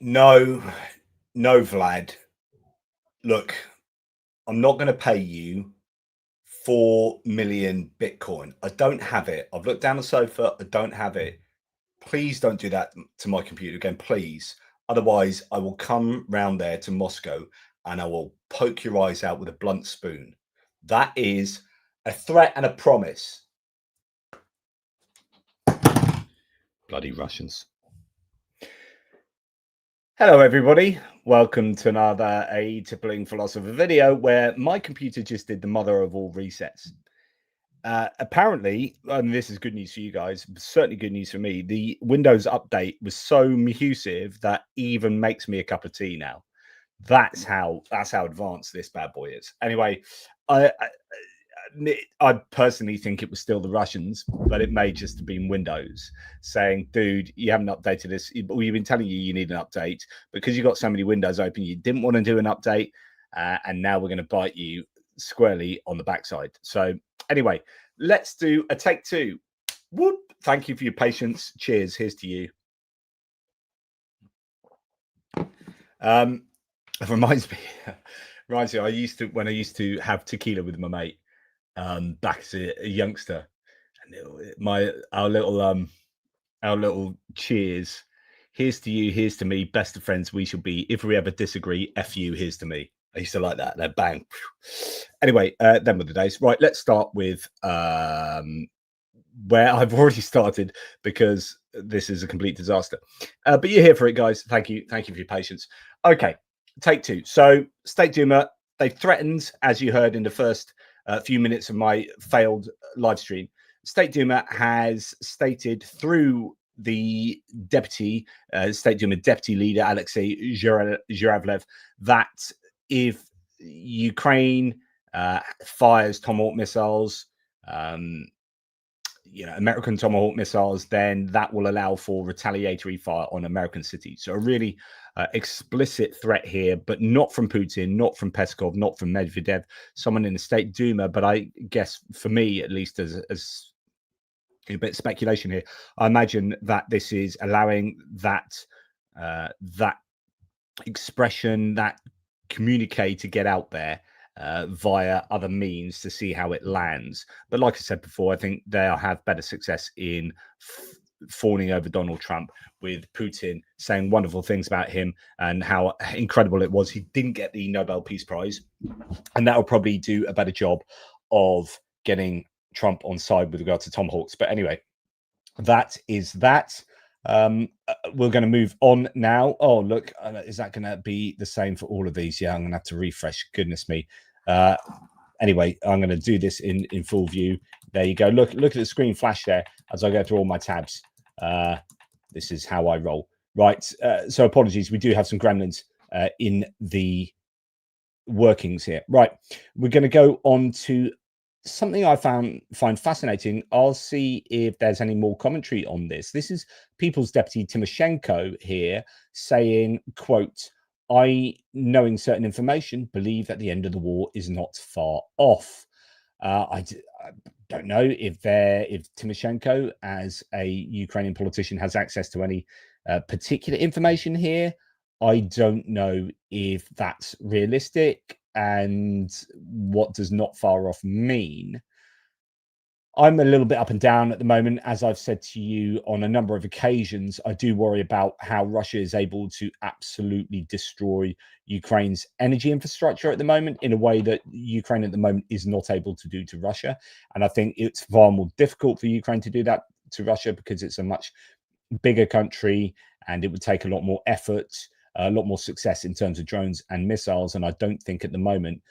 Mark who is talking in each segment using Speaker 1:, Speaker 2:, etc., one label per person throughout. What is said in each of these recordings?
Speaker 1: No, no, Vlad. Look, I'm not going to pay you 4 million Bitcoin. I don't have it. I've looked down the sofa. I don't have it. Please don't do that to my computer again, please. Otherwise, I will come round there to Moscow and I will poke your eyes out with a blunt spoon. That is a threat and a promise. Bloody Russians. Hello, everybody. Welcome to another A Tippling Philosopher video where my computer just did the mother of all resets. Apparently, and this is good news for you guys, certainly good news for me, the Windows update was so effusive that even makes me a cup of tea now. That's how advanced this bad boy is. Anyway, I personally think it was still the Russians, but it may just have been Windows saying, dude, you haven't updated this. We've been telling you need an update because you got so many windows open. You didn't want to do an update. And now we're going to bite you squarely on the backside. So anyway, let's do a take two. Whoop. Thank you for your patience. Cheers. Here's to you. It reminds me, when I used to have tequila with my mate, back as a youngster, and our little cheers. Here's to you, here's to me, best of friends we shall be. If we ever disagree, F you, here's to me. I used to like that. That bang. Anyway, them were the days. Right, let's start with where I've already started because this is a complete disaster. But you're here for it, guys. Thank you for your patience. Okay, take two. So, State Duma, they threatened, as you heard in the first few minutes of my failed live stream, State Duma has stated through the State Duma deputy leader, Alexei Zhuravlev, that if Ukraine fires Tomahawk missiles, American Tomahawk missiles, then that will allow for retaliatory fire on American cities. So a really explicit threat here, but not from Putin, not from Peskov, not from Medvedev, someone in the State Duma. But I guess for me, at least as a bit of speculation here, I imagine that this is allowing that expression, that communique to get out there via other means to see how it lands. But like I said before, I think they'll have better success in fawning over Donald Trump, with Putin saying wonderful things about him and how incredible it was he didn't get the Nobel Peace Prize. And that'll probably do a better job of getting Trump on side with regard to Tomahawks. But anyway, that is that. We're going to move on now. Oh, look, is that going to be the same for all of these? Yeah, I'm going to have to refresh. Goodness me. Anyway, I'm going to do this in full view. There you go. Look at the screen flash there as I go through all my tabs. This is how I roll. Right. So apologies. We do have some gremlins in the workings here. Right. We're going to go on to something I find fascinating. I'll see if there's any more commentary on this. This is People's Deputy Tymoshenko here saying, quote, I, knowing certain information, believe that the end of the war is not far off. I don't know if Tymoshenko, as a Ukrainian politician, has access to any particular information here. I don't know if that's realistic and what does not far off mean. I'm a little bit up and down at the moment. As I've said to you on a number of occasions, I do worry about how Russia is able to absolutely destroy Ukraine's energy infrastructure at the moment in a way that Ukraine at the moment is not able to do to Russia. And I think it's far more difficult for Ukraine to do that to Russia because it's a much bigger country and it would take a lot more effort, a lot more success in terms of drones and missiles. And I don't think at the moment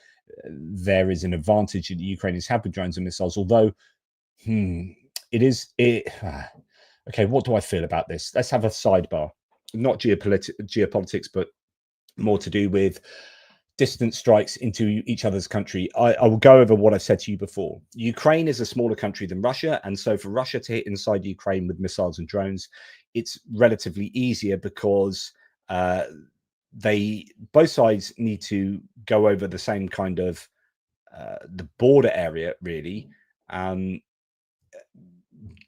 Speaker 1: there is an advantage that the Ukrainians have with drones and missiles, although okay, what do I feel about this? Let's have a sidebar. Not geopolitics, but more to do with distant strikes into each other's country. I will go over what I've said to you before. Ukraine is a smaller country than Russia, and so for Russia to hit inside Ukraine with missiles and drones, it's relatively easier because both sides need to go over the same kind of the border area, really.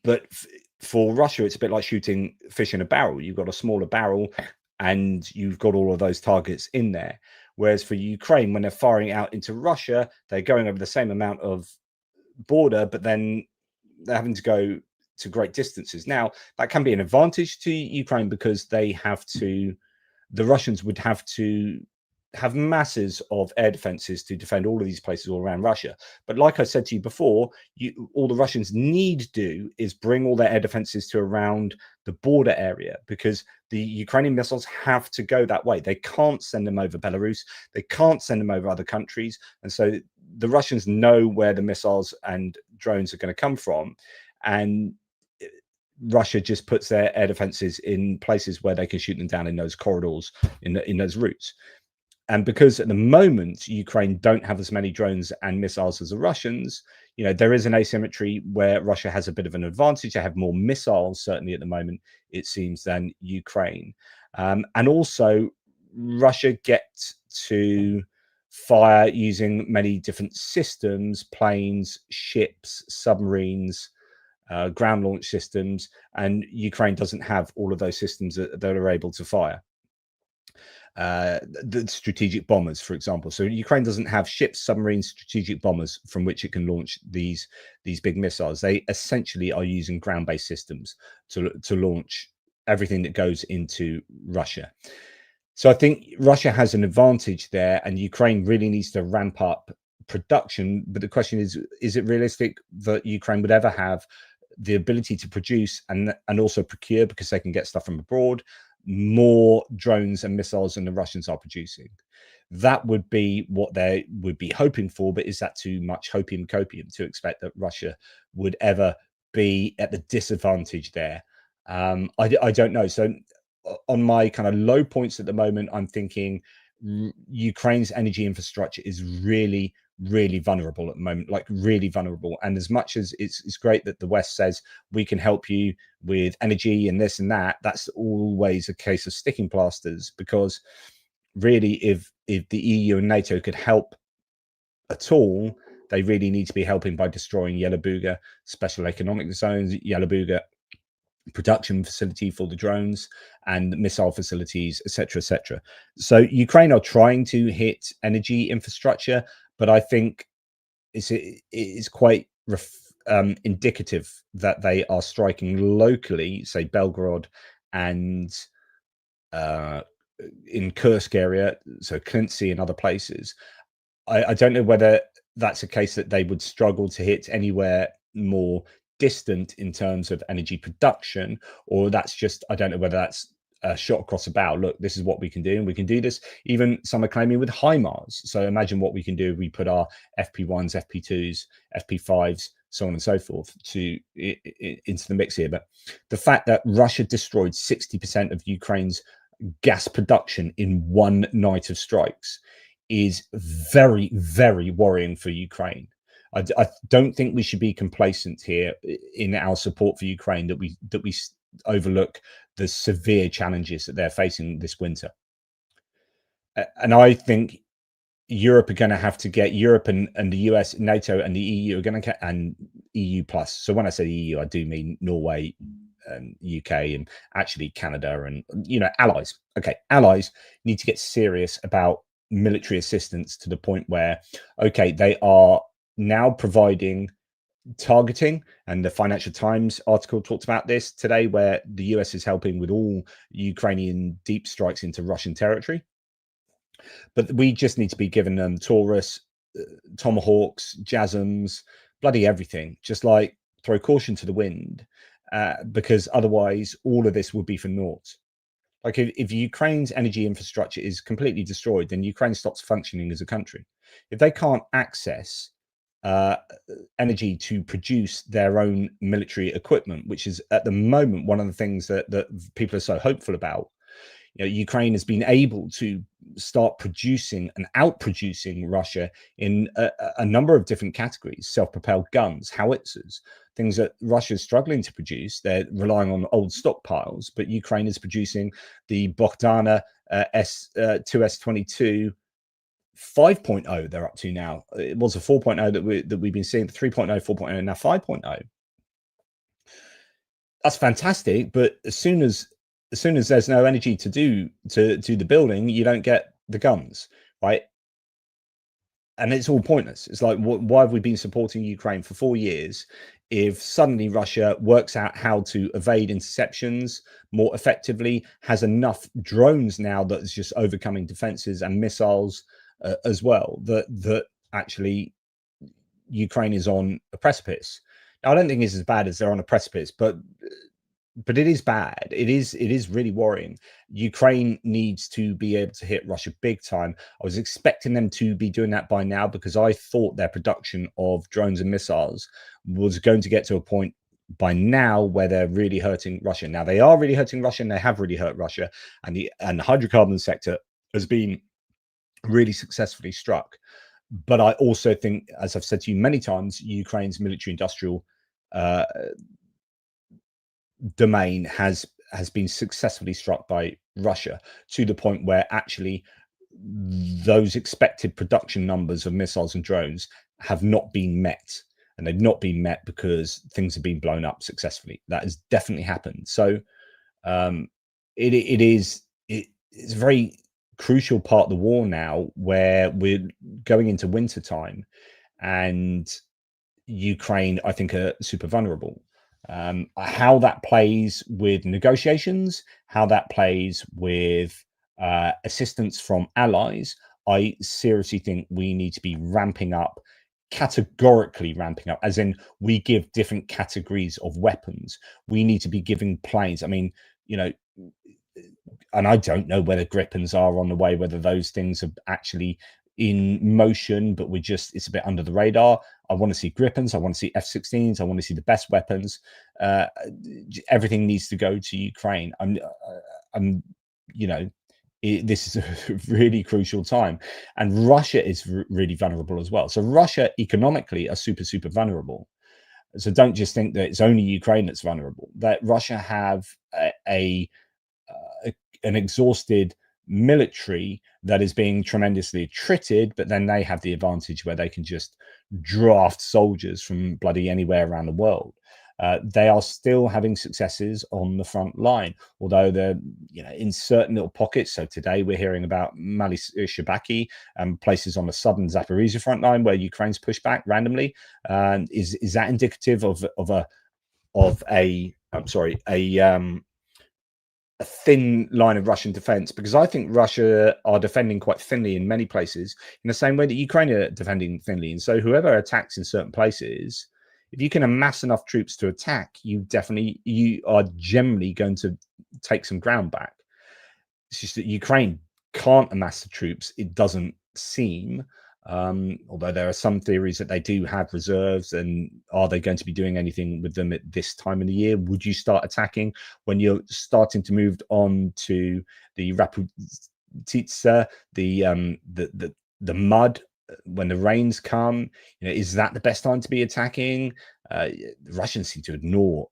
Speaker 1: But for Russia, it's a bit like shooting fish in a barrel. You've got a smaller barrel and you've got all of those targets in there. Whereas for Ukraine, when they're firing out into Russia, they're going over the same amount of border, but then they're having to go to great distances. Now, that can be an advantage to Ukraine because the Russians would have to have masses of air defenses to defend all of these places all around Russia. But like I said to you before, all the Russians need to do is bring all their air defenses to around the border area, because the Ukrainian missiles have to go that way. They can't send them over Belarus. They can't send them over other countries. And so the Russians know where the missiles and drones are going to come from. And Russia just puts their air defenses in places where they can shoot them down in those corridors, in those routes. And because at the moment Ukraine don't have as many drones and missiles as the Russians, there is an asymmetry where Russia has a bit of an advantage. They have more missiles, certainly at the moment, it seems, than Ukraine. And also, Russia gets to fire using many different systems: planes, ships, submarines, ground launch systems, and Ukraine doesn't have all of those systems that are able to fire. The strategic bombers, for example. So Ukraine doesn't have ships, submarines, strategic bombers from which it can launch these big missiles. They essentially are using ground-based systems to launch everything that goes into Russia. So I think Russia has an advantage there, and Ukraine really needs to ramp up production. But the question is it realistic that Ukraine would ever have the ability to produce and also procure, because they can get stuff from abroad, more drones and missiles than the Russians are producing? That would be what they would be hoping for, but is that too much hopium copium to expect that Russia would ever be at the disadvantage there? I don't know. So on my kind of low points at the moment, I'm thinking Ukraine's energy infrastructure is really vulnerable at the moment, like really vulnerable. And as much as it's great that the West says we can help you with energy and this and that, that's always a case of sticking plasters, because really if the EU and NATO could help at all, they really need to be helping by destroying Yellow special economic zones, Yellow production facility for the drones and missile facilities, etc. So Ukraine are trying to hit energy infrastructure, but I think it's quite indicative that they are striking locally, say Belgorod and in Kursk area, so Klintsy and other places. I don't know whether that's a case that they would struggle to hit anywhere more distant in terms of energy production, or that's just, I don't know whether that's a shot across the bow. Look, this is what we can do, and we can do this. Even some are claiming with HIMARS. So imagine what we can do if we put our FP1s, FP2s, FP5s, so on and so forth, into the mix here. But the fact that Russia destroyed 60% of Ukraine's gas production in one night of strikes is very worrying for Ukraine. I don't think we should be complacent here in our support for Ukraine, that we overlook the severe challenges that they're facing this winter. And I think Europe are going to have to get, Europe and the US, NATO and the EU are going to, and EU plus. So when I say EU, I do mean Norway and UK and actually Canada and, allies. Okay, allies need to get serious about military assistance to the point where, okay, they are now providing targeting, and the Financial Times article talked about this today, where the US is helping with all Ukrainian deep strikes into Russian territory. But we just need to be giving them Taurus, Tomahawks, JASSMs, bloody everything. Just like throw caution to the wind, because otherwise all of this would be for naught. Like if Ukraine's energy infrastructure is completely destroyed, then Ukraine stops functioning as a country. If they can't access energy to produce their own military equipment, which is at the moment one of the things that people are so hopeful about. Ukraine has been able to start producing and outproducing Russia in a number of different categories: self-propelled guns, howitzers, things that Russia is struggling to produce. They're relying on old stockpiles, but Ukraine is producing the Bogdana S2S22 5.0 they're up to now. It was a 4.0 that we've been seeing, 3.0, 4.0, and now 5.0. That's fantastic, but as soon as as soon as there's no energy to do the building, you don't get the guns, right? And it's all pointless. It's like, why have we been supporting Ukraine for 4 years if suddenly Russia works out how to evade interceptions more effectively, has enough drones now that is just overcoming defenses and missiles as well, that actually Ukraine is on a precipice. Now, I don't think it's as bad as they're on a precipice, but it is bad. It is really worrying. Ukraine needs to be able to hit Russia big time. I was expecting them to be doing that by now, because I thought their production of drones and missiles was going to get to a point by now where they're really hurting Russia. Now they are really hurting Russia, and they have really hurt Russia, and the hydrocarbon sector has been really successfully struck. But I also think, as I've said to you many times, Ukraine's military industrial domain has been successfully struck by Russia, to the point where actually those expected production numbers of missiles and drones have not been met, and they've not been met because things have been blown up successfully. That has definitely happened. So it's a very crucial part of the war now, where we're going into winter time, and Ukraine, I think, are super vulnerable. How that plays with negotiations, how that plays with assistance from allies, I seriously think we need to be ramping up, categorically ramping up, as in we give different categories of weapons. We need to be giving planes. I mean, and I don't know whether Gripens are on the way, whether those things are actually in motion, but it's a bit under the radar. I want to see Gripens. I want to see F-16s. I want to see the best weapons. Everything needs to go to Ukraine. This is a really crucial time, and Russia is really vulnerable as well. So Russia economically are super vulnerable. So don't just think that it's only Ukraine that's vulnerable. That Russia have an exhausted military that is being tremendously attrited, but then they have the advantage where they can just draft soldiers from bloody anywhere around the world. They are still having successes on the front line, although they're in certain little pockets. So today we're hearing about Mali Shabaki and places on the southern Zaporizhia front line where Ukraine's pushed back randomly. Is that indicative of a thin line of Russian defense? Because I think Russia are defending quite thinly in many places, in the same way that Ukraine are defending thinly. And so whoever attacks in certain places, if you can amass enough troops to attack, you are generally going to take some ground back. It's just that Ukraine can't amass the troops, it doesn't seem. Although there are some theories that they do have reserves, and are they going to be doing anything with them at this time of the year? Would you start attacking when you're starting to move on to the Raputitsa, the mud, when the rains come? Is that the best time to be attacking? The Russians seem to ignore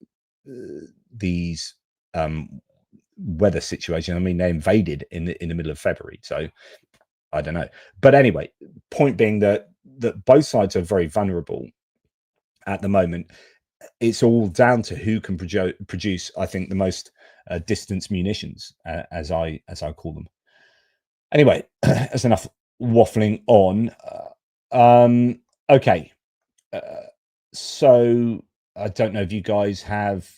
Speaker 1: these weather situations. I mean, they invaded in the middle of February, so I don't know. But anyway, point being that both sides are very vulnerable at the moment. It's all down to who can produce, I think, the most distance munitions, as I call them. Anyway, that's enough waffling on. Okay. So I don't know if you guys have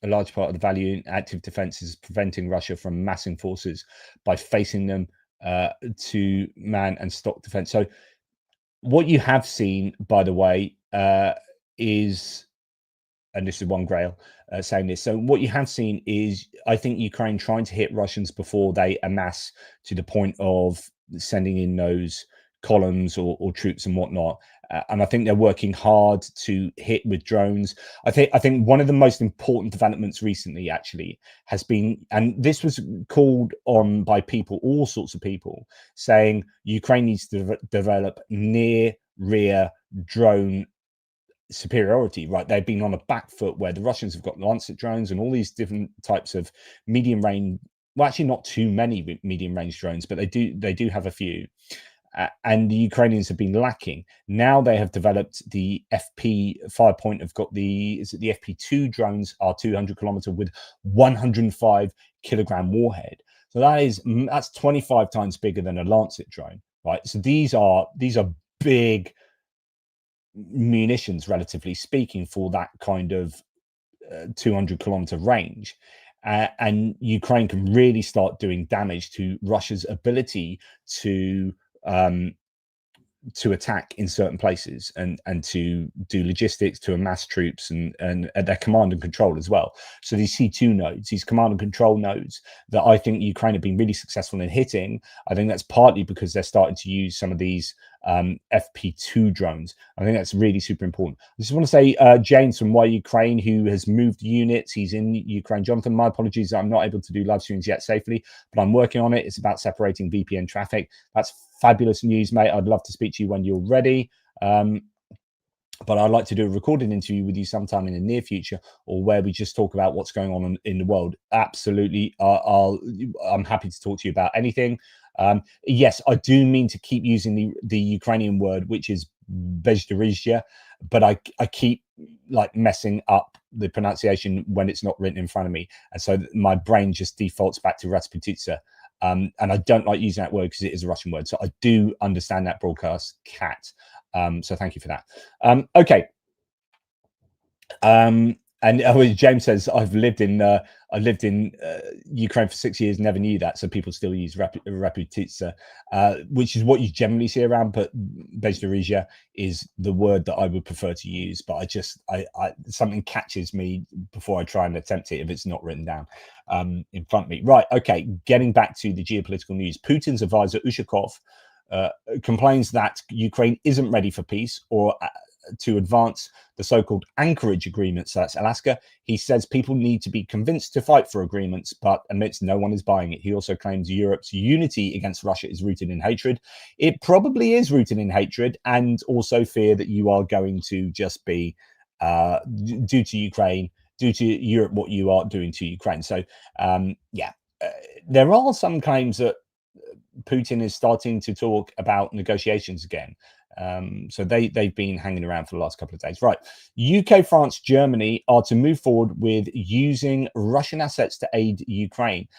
Speaker 1: a large part of the value in active defense is preventing Russia from massing forces by facing them to man and stock defense. So what you have seen, by the way, is, and this is one Grail saying this, so what you have seen is, I think, Ukraine trying to hit Russians before they amass to the point of sending in those columns or troops and whatnot. And I think they're working hard to hit with drones. I think one of the most important developments recently actually has been, and this was called on by people, all sorts of people, saying Ukraine needs to develop near rear drone superiority, right? They've been on a back foot where the Russians have got Lancet drones and all these different types of medium range, well, actually not too many medium range drones, but they do have a few. and the Ukrainians have been lacking. Now they have developed the FP Firepoint have got the FP2 drones are 200 kilometer with 105 kilogram warhead. So that's 25 times bigger than a Lancet drone, right? So these are big munitions, relatively speaking, for that kind of 200 kilometer range. And Ukraine can really start doing damage to Russia's ability to attack in certain places and to do logistics, to amass troops and at their command and control as well. So these C2 nodes, these command and control nodes that I think Ukraine have been really successful in hitting, I think that's partly because they're starting to use some of these FP2 drones. I think that's really super important. I just want to say, James from Why Ukraine, who has moved units, he's in Ukraine. Jonathan, my apologies that I'm not able to do live streams yet safely, but I'm working on it. It's about separating VPN traffic. That's fabulous news, mate. I'd love to speak to you when you're ready. But I'd like to do a recorded interview with you sometime in the near future, or where we just talk about what's going on in the world. Absolutely. I'm happy to talk to you about anything. Yes, I do mean to keep using the Ukrainian word, which is Bezhdorizhia, but I keep like messing up the pronunciation when it's not written in front of me. And so my brain just defaults back to Rasputitsa. And I don't like using that word because it is a Russian word. So I do understand that broadcast, cat. So thank you for that. Okay. And James says, I've lived in Ukraine for 6 years, never knew that. So people still use Raputitsa, which is what you generally see around, but Bezhdorizhia is the word that I would prefer to use. But something catches me before I try and attempt it if it's not written down in front of me. Right, okay, getting back to the geopolitical news. Putin's advisor, Ushakov, complains that Ukraine isn't ready for peace or to advance the so-called Anchorage agreement. So that's Alaska. He says people need to be convinced to fight for agreements, but admits no one is buying it. He also claims Europe's unity against Russia is rooted in hatred. It probably is rooted in hatred, and also fear that you are going to just be do to Ukraine, do to Europe what you are doing to Ukraine. So there are some claims that Putin is starting to talk about negotiations again. So they've been hanging around for the last couple of days. Right. UK, France, Germany are to move forward with using Russian assets to aid Ukraine.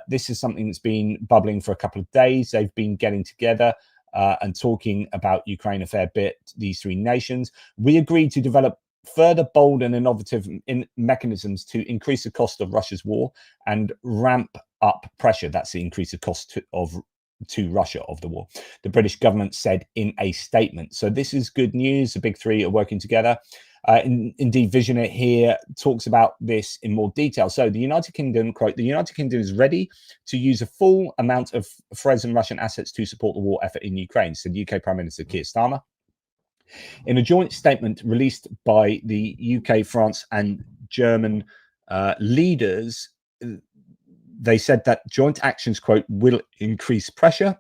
Speaker 1: This is something that's been bubbling for a couple of days. They've been getting together and talking about Ukraine a fair bit, these three nations. We agreed to develop further bold and innovative mechanisms to increase the cost of Russia's war and ramp up pressure. That's the increase of cost to Russia of the war, the British government said in a statement. So this is good news. The big three are working together. Indeed, Visionaire here talks about this in more detail. So the United Kingdom, quote, the United Kingdom is ready to use a full amount of frozen Russian assets to support the war effort in Ukraine, said UK Prime Minister Keir Starmer. In a joint statement released by the UK, France and German leaders, they said that joint actions, quote, will increase pressure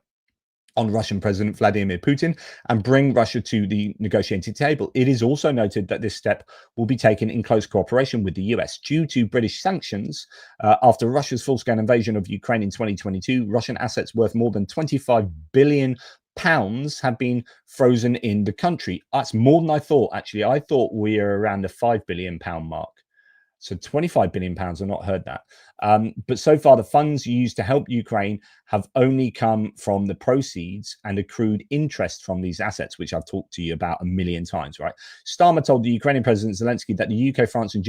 Speaker 1: on Russian President Vladimir Putin and bring Russia to the negotiating table. It is also noted that this step will be taken in close cooperation with the US. Due to British sanctions, after Russia's full-scale invasion of Ukraine in 2022, Russian assets worth more than £25 billion have been frozen in the country. That's more than I thought, actually. I thought we were around the £5 billion mark. So £25 billion, I've not heard that. But so far, the funds used to help Ukraine have only come from the proceeds and accrued interest from these assets, which I've talked to you about a million times, right? Starmer told the Ukrainian President Zelensky that the UK, France and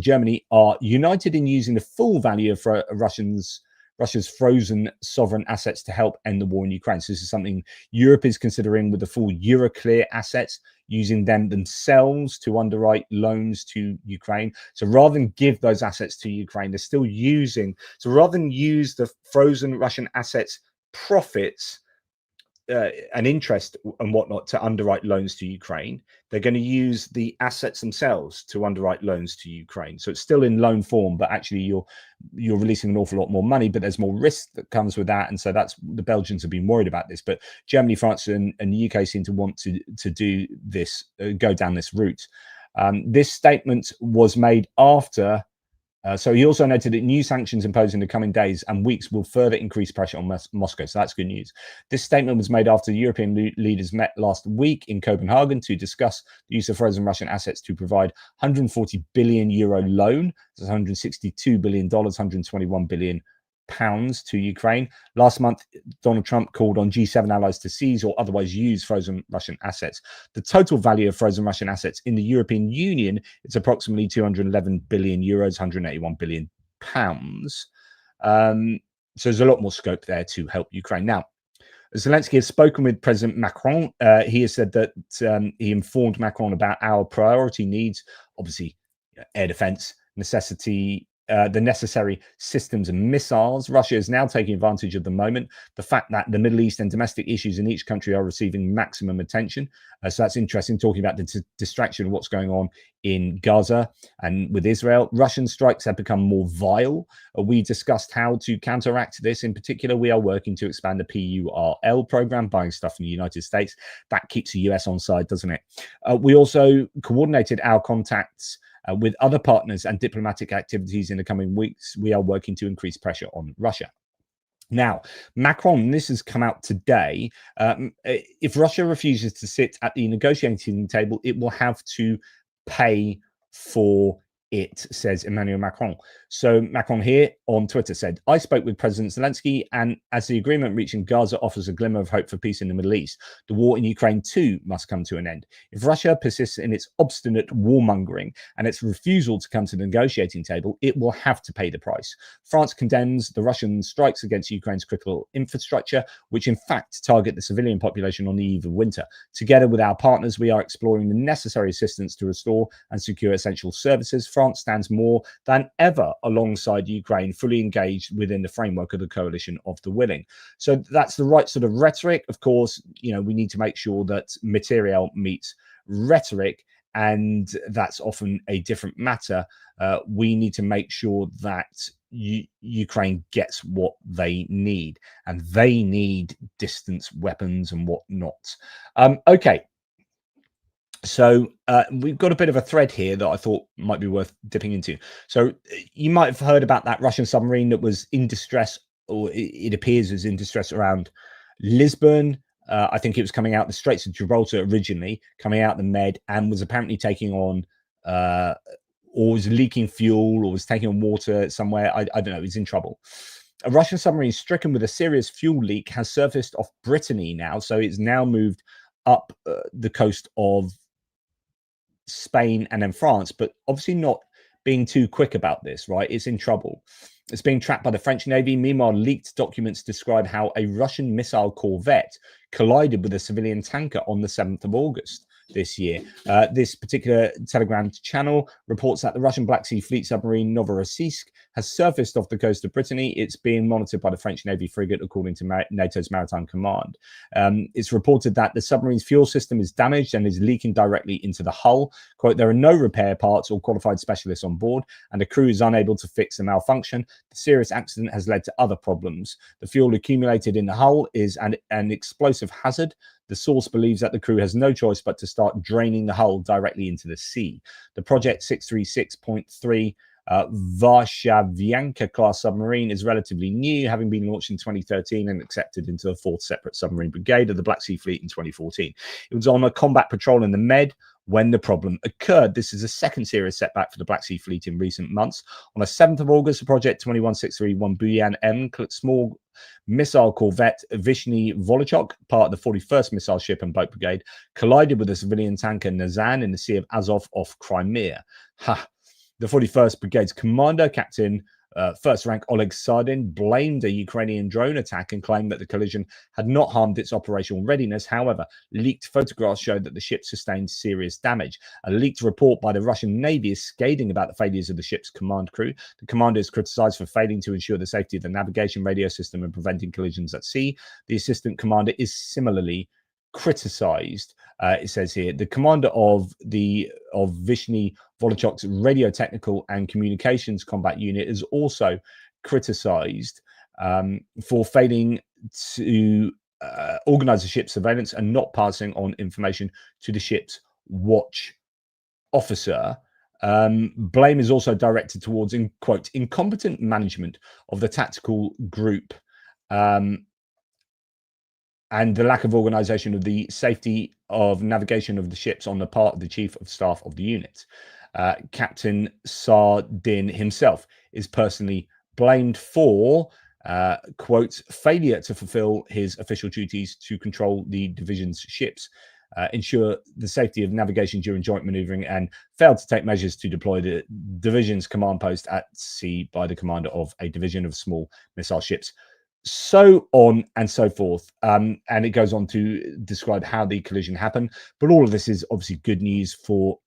Speaker 1: Germany are united in using the full value of Russia's frozen sovereign assets to help end the war in Ukraine. So this is something Europe is considering with the full Euroclear assets, using them themselves to underwrite loans to Ukraine. So rather than give those assets to Ukraine, they're still using, so rather than use the frozen Russian assets profits and interest and whatnot to underwrite loans to Ukraine, they're going to use the assets themselves to underwrite loans to Ukraine. So it's still in loan form, but actually you're releasing an awful lot more money, but there's more risk that comes with that. And so that's, the Belgians have been worried about this, but Germany, France and the UK seem to want to do this, go down this route. This statement was made after So he also noted that new sanctions imposed in the coming days and weeks will further increase pressure on Moscow. So that's good news. This statement was made after the European leaders met last week in Copenhagen to discuss the use of frozen Russian assets to provide 140 billion euro loan. That's 162 billion dollars, 121 billion pounds to Ukraine. Last month, Donald Trump called on G7 allies to seize or otherwise use frozen Russian assets. The total value of frozen Russian assets in the European Union is approximately 211 billion euros, 181 billion pounds. So there's a lot more scope there to help Ukraine. Now, Zelensky has spoken with President Macron. He has said that he informed Macron about our priority needs, obviously air defense, the necessary systems and missiles. Russia is now taking advantage of the moment, the fact that the Middle East and domestic issues in each country are receiving maximum attention. So that's interesting, talking about the distraction of what's going on in Gaza and with Israel. Russian strikes have become more vile. We discussed how to counteract this. In particular, we are working to expand the PURL program, buying stuff from the United States. That keeps the US on side, doesn't it? We also coordinated our contacts with other partners and diplomatic activities in the coming weeks. We are working to increase pressure on Russia. Now, Macron, this has come out today. If Russia refuses to sit at the negotiating table, it will have to pay for it, says Emmanuel Macron. So Macron here on Twitter said, I spoke with President Zelensky, and as the agreement reaching Gaza offers a glimmer of hope for peace in the Middle East, the war in Ukraine too must come to an end. If Russia persists in its obstinate warmongering and its refusal to come to the negotiating table, it will have to pay the price. France condemns the Russian strikes against Ukraine's critical infrastructure, which in fact target the civilian population on the eve of winter. Together with our partners, we are exploring the necessary assistance to restore and secure essential services. France stands more than ever alongside Ukraine, fully engaged within the framework of the coalition of the willing. So that's the right sort of rhetoric. Of course, you know, we need to make sure that material meets rhetoric, and that's often a different matter. We need to make sure that Ukraine gets what they need, and they need distance weapons and whatnot. Okay. So we've got a bit of a thread here that I thought might be worth dipping into. So you might have heard about that Russian submarine that was in distress, or it appears was in distress around Lisbon. I think it was coming out the Straits of Gibraltar originally, coming out the Med, and was apparently taking on, or was leaking fuel, or was taking on water somewhere. I don't know. It's in trouble. A Russian submarine stricken with a serious fuel leak has surfaced off Brittany now. So it's now moved up the coast of Spain and then France, but obviously not being too quick about this, right? It's in trouble. It's being tracked by the French Navy. Meanwhile, leaked documents describe how a Russian missile corvette collided with a civilian tanker on the 7th of August this year. This particular Telegram channel reports that the Russian Black Sea Fleet submarine Novorossiysk has surfaced off the coast of Brittany. It's being monitored by the French Navy frigate, according to NATO's Maritime Command. It's reported that the submarine's fuel system is damaged and is leaking directly into the hull. Quote, there are no repair parts or qualified specialists on board, and the crew is unable to fix the malfunction. The serious accident has led to other problems. The fuel accumulated in the hull is an explosive hazard. The source believes that the crew has no choice but to start draining the hull directly into the sea. The Project 636.3 Varshavyanka class submarine is relatively new, having been launched in 2013 and accepted into the 4th Separate Submarine Brigade of the Black Sea Fleet in 2014. It was on a combat patrol in the Med when the problem occurred. This is a second serious setback for the Black Sea Fleet in recent months. On the 7th of August, the Project 21631 Buyan M, small missile corvette Vishny Volochok, part of the 41st Missile Ship and Boat Brigade, collided with a civilian tanker Nazan in the Sea of Azov off Crimea. The 41st Brigade's commander, Captain First Rank Oleg Sardin, blamed a Ukrainian drone attack and claimed that the collision had not harmed its operational readiness. However, leaked photographs showed that the ship sustained serious damage. A leaked report by the Russian Navy is scathing about the failures of the ship's command crew. The commander is criticized for failing to ensure the safety of the navigation radio system and preventing collisions at sea. The assistant commander is similarly criticized. It says here, the commander of Vishny Volochok's radio technical and communications combat unit is also criticized for failing to organize the ship's surveillance and not passing on information to the ship's watch officer. Blame is also directed towards, in quote, incompetent management of the tactical group and the lack of organization of the safety of navigation of the ships on the part of the chief of staff of the unit. Captain Sardin himself is personally blamed for, quote, failure to fulfill his official duties to control the division's ships, ensure the safety of navigation during joint maneuvering, and failed to take measures to deploy the division's command post at sea by the commander of a division of small missile ships, so on and so forth. And it goes on to describe how the collision happened. But all of this is obviously good news for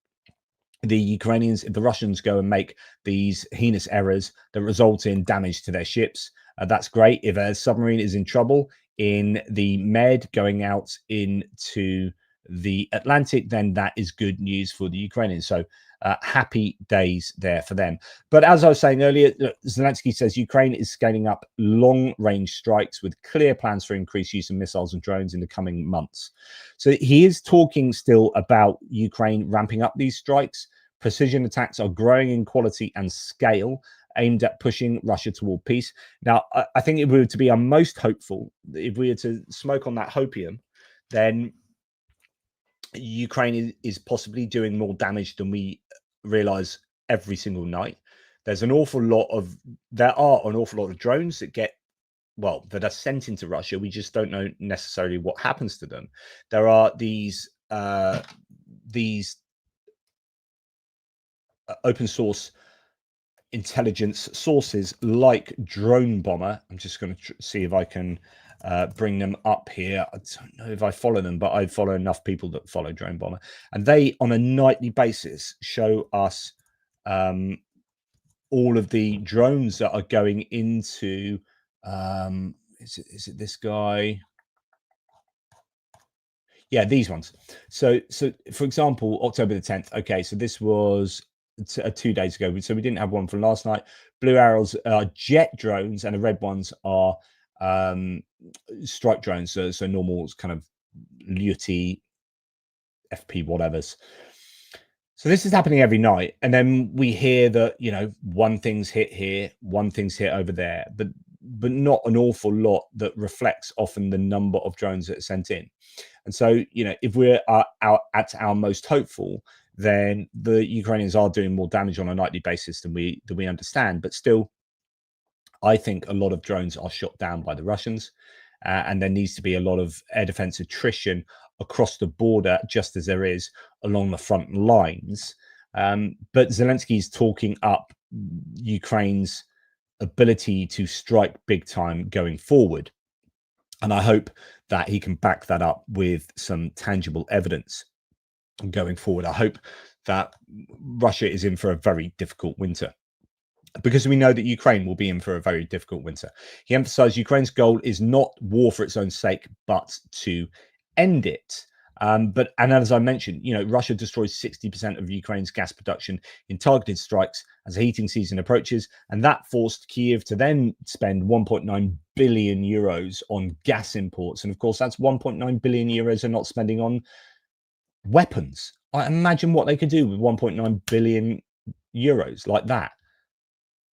Speaker 1: the Ukrainians. If the Russians go and make these heinous errors that result in damage to their ships, that's great. If a submarine is in trouble in the Med going out into the Atlantic, then that is good news for the Ukrainians. So happy days there for them. But as I was saying earlier, Zelensky says Ukraine is scaling up long-range strikes with clear plans for increased use of missiles and drones in the coming months. So he is talking still about Ukraine ramping up these strikes. Precision attacks are growing in quality and scale, aimed at pushing Russia toward peace. Now, I think if we were to be our most hopeful, if we were to smoke on that hopium, then Ukraine is possibly doing more damage than we realize every single night. There are an awful lot of drones that that are sent into Russia. We just don't know necessarily what happens to them. There are these open source intelligence sources like Drone Bomber. I'm just going to see if I can bring them up here. I don't know if I follow them, but I follow enough people that follow Drone Bomber, and they on a nightly basis show us all of the drones that are going into is it this guy? Yeah, these ones. So for example, October the 10th. Okay, so this was 2 days ago. So we didn't have one from last night. Blue arrows are jet drones, and the red ones are strike drones. So normal kind of Luti, FP whatevers. So this is happening every night, and then we hear that one thing's hit here, one thing's hit over there, but not an awful lot that reflects often the number of drones that are sent in. And so if we're at our most hopeful, then the Ukrainians are doing more damage on a nightly basis than we understand. But still, I think a lot of drones are shot down by the Russians, and there needs to be a lot of air defense attrition across the border, just as there is along the front lines. But Zelensky is talking up Ukraine's ability to strike big time going forward. And I hope that he can back that up with some tangible evidence going forward. I hope that Russia is in for a very difficult winter, because we know that Ukraine will be in for a very difficult winter. He emphasized Ukraine's goal is not war for its own sake, but to end it. And as I mentioned, Russia destroys 60% of Ukraine's gas production in targeted strikes as the heating season approaches, and that forced Kyiv to then spend 1.9 billion euros on gas imports. And of course, that's 1.9 billion euros they're not spending on weapons. I imagine what they could do with 1.9 billion euros like that.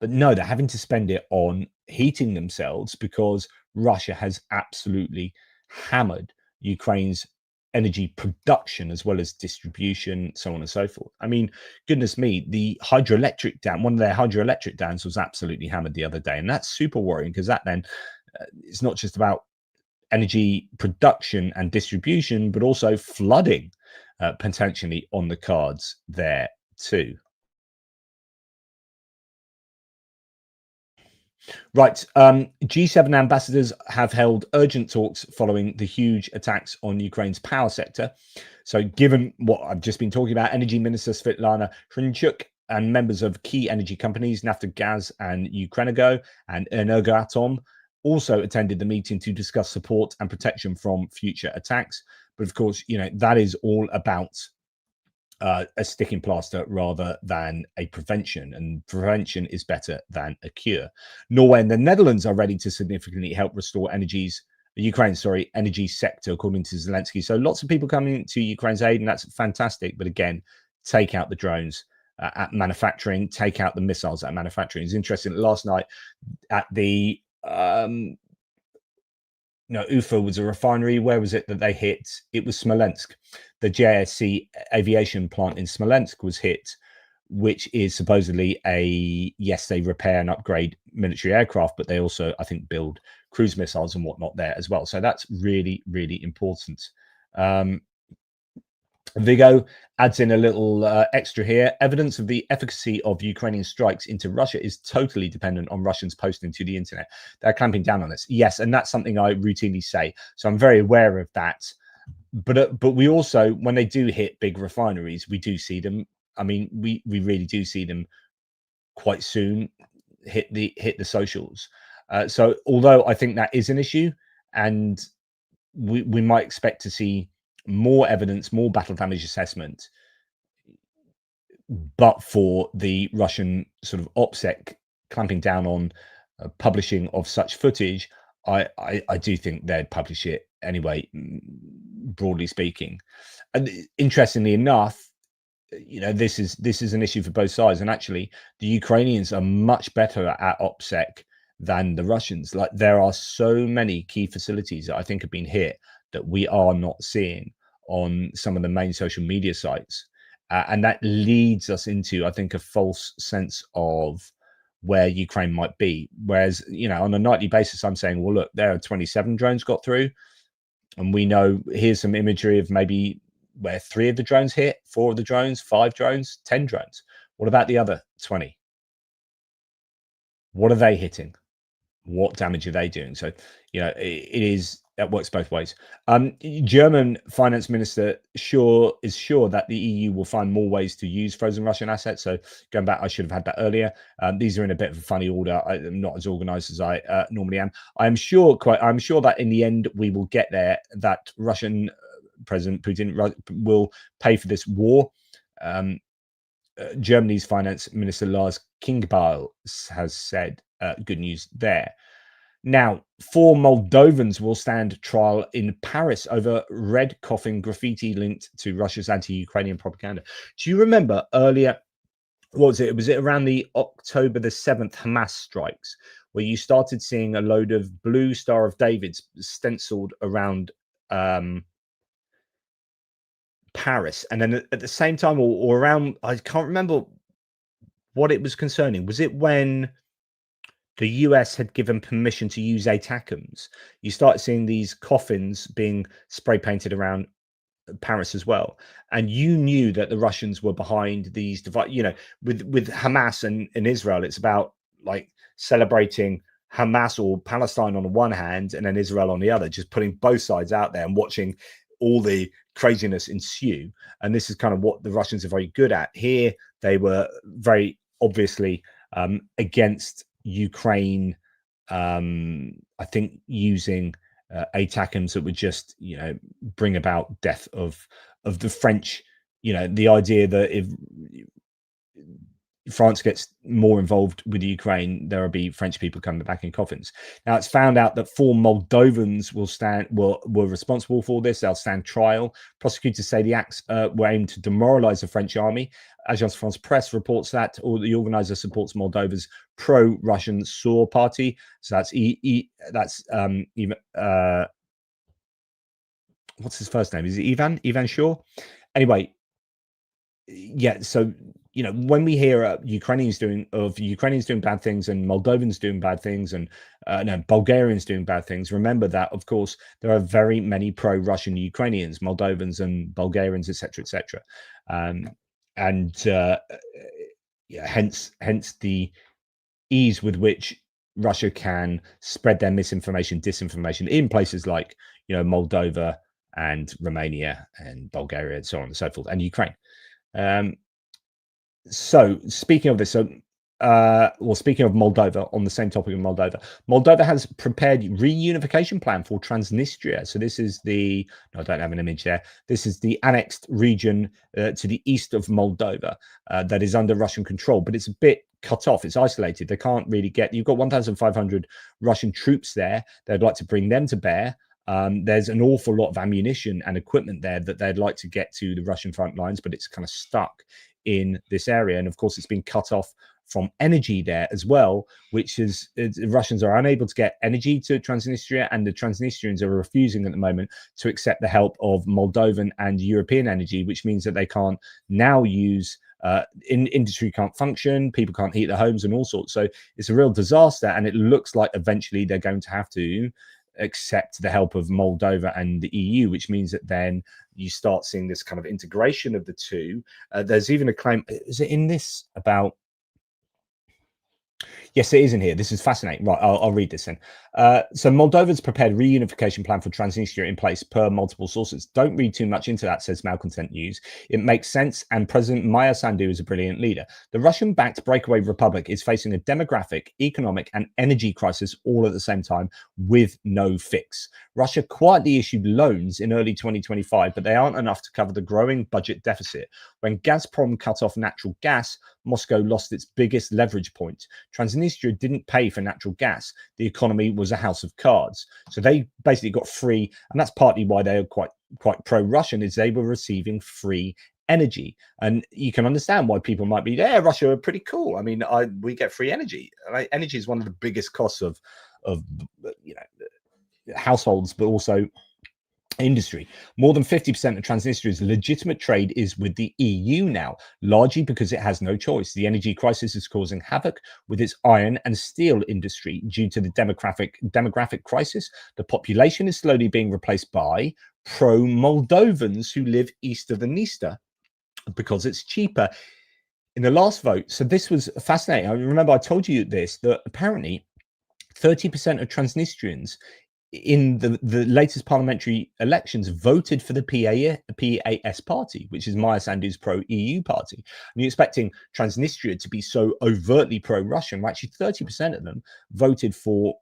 Speaker 1: But no, they're having to spend it on heating themselves because Russia has absolutely hammered Ukraine's energy production as well as distribution, so on and so forth. I mean, goodness me, the hydroelectric dam, one of their hydroelectric dams was absolutely hammered the other day. And that's super worrying, because that then it's not just about energy production and distribution, but also flooding potentially on the cards there too. Right. G7 ambassadors have held urgent talks following the huge attacks on Ukraine's power sector. So given what I've just been talking about, Energy Minister Svetlana Hryntchuk and members of key energy companies, Naftogaz and Ukrenergo and Energoatom, also attended the meeting to discuss support and protection from future attacks. But of course, that is all about a sticking plaster rather than a prevention, and prevention is better than a cure. Norway and the Netherlands are ready to significantly help restore Ukraine's energy sector, according to Zelensky. So lots of people coming to Ukraine's aid, and that's fantastic. But again, take out the drones at manufacturing, take out the missiles at manufacturing. It's interesting. Last night at the Ufa was a refinery. Where was it that they hit? It was Smolensk. The JSC aviation plant in Smolensk was hit, which is supposedly yes, they repair and upgrade military aircraft, but they also, I think, build cruise missiles and whatnot there as well. So that's really, really important. Vigo adds in a little extra here. Evidence of the efficacy of Ukrainian strikes into Russia is totally dependent on Russians posting to the internet. They're clamping down on this. Yes, and that's something I routinely say. So I'm very aware of that. But we also, when they do hit big refineries, we do see them. I mean, we really do see them quite soon hit the socials. So although I think that is an issue, and we might expect to see more evidence, more battle damage assessment, but for the Russian sort of OPSEC clamping down on publishing of such footage, I do think they'd publish it anyway, broadly speaking. And interestingly enough, this is an issue for both sides, and actually the Ukrainians are much better at OPSEC than the Russians. Like, there are so many key facilities that I think have been hit that we are not seeing on some of the main social media sites, and that leads us into, I think, a false sense of where Ukraine might be. Whereas, on a nightly basis, I'm saying, well, look, there are 27 drones got through, and we know here's some imagery of maybe where 3 of the drones hit, 4 of the drones, 5 drones, 10 drones. What about the other 20? What are they hitting? What damage are they doing? So, that works both ways. German finance minister is sure that the EU will find more ways to use frozen Russian assets. So going back, I should have had that earlier. These are in a bit of a funny order. I'm not as organized as I normally am. I'm sure that in the end we will get there, that Russian President Putin will pay for this war. Germany's finance minister Lars Klingbeil has said good news there. Now, 4 Moldovans will stand trial in Paris over red coffin graffiti linked to Russia's anti-Ukrainian propaganda. Do you remember earlier, what was it? Was it around the October the 7th Hamas strikes, where you started seeing a load of blue Star of Davids stenciled around Paris? And then at the same time, or around, I can't remember what it was concerning. Was it when the US had given permission to use ATACMs? You started seeing these coffins being spray painted around Paris as well, and you knew that the Russians were behind these with Hamas and Israel. It's about like celebrating Hamas or Palestine on the one hand and then Israel on the other, just putting both sides out there and watching all the craziness ensue. And this is kind of what the Russians are very good at. Here they were very obviously against Ukraine, I think, using ATACMs that would just bring about death of the French. The idea that if France gets more involved with Ukraine, there will be French people coming back in coffins. Now, it's found out that 4 Moldovans were responsible for this. They'll stand trial. Prosecutors say the acts were aimed to demoralize the French army. Agence France Presse reports that the organizer supports Moldova's pro-Russian SOR party. So that's what's his first name? Is it Ivan Shaw? Anyway, yeah. So when we hear Ukrainians doing bad things and Moldovans doing bad things and Bulgarians doing bad things, remember that, of course, there are very many pro-Russian Ukrainians, Moldovans and Bulgarians, etc., etc. Hence the ease with which Russia can spread their misinformation, disinformation in places like Moldova and Romania and Bulgaria and so on and so forth, and Ukraine. So speaking of this, speaking of Moldova, on the same topic of Moldova has prepared reunification plan for Transnistria. So this is I don't have an image there. This is the annexed region to the east of Moldova that is under Russian control, but it's a bit cut off. It's isolated. They can't really you've got 1,500 Russian troops there. They'd like to bring them to bear. There's an awful lot of ammunition and equipment there that they'd like to get to the Russian front lines, but it's kind of stuck in this area. And of course, it's been cut off from energy there as well, which is Russians are unable to get energy to Transnistria, and the Transnistrians are refusing at the moment to accept the help of Moldovan and European energy, which means that they can't now use industry can't function, people can't heat their homes and all sorts. So it's a real disaster, and it looks like eventually they're going to have to accept the help of Moldova and the EU, which means that then you start seeing this kind of integration of the two. There's even a claim, is it in this about? Yes, it is in here. This is fascinating. Right, I'll read this then. So Moldova's prepared reunification plan for Transnistria in place per multiple sources. Don't read too much into that, says Malcontent News. It makes sense, and President Maya Sandu is a brilliant leader. The Russian-backed breakaway republic is facing a demographic, economic, and energy crisis all at the same time with no fix. Russia quietly issued loans in early 2025, but they aren't enough to cover the growing budget deficit. When Gazprom cut off natural gas, Moscow lost its biggest leverage point. Transnistria didn't pay for natural gas. The economy was a house of cards. So they basically got free, and that's partly why they're quite pro-Russian, is they were receiving free energy. And you can understand why people might be, yeah, Russia are pretty cool. I mean, we get free energy. Energy is one of the biggest costs of households, but also industry. More than 50% of Transnistria's legitimate trade is with the EU now, largely because it has no choice. The energy crisis is causing havoc with its iron and steel industry due to the demographic crisis. The population is slowly being replaced by pro-Moldovans who live east of the Dniester because it's cheaper. In the last vote, so this was fascinating. I remember I told you this, that apparently 30% of Transnistrians in the latest parliamentary elections voted for the PAS party, which is Maya Sandu's pro-EU party. And you're expecting Transnistria to be so overtly pro-Russian. Well, actually, 30% of them voted for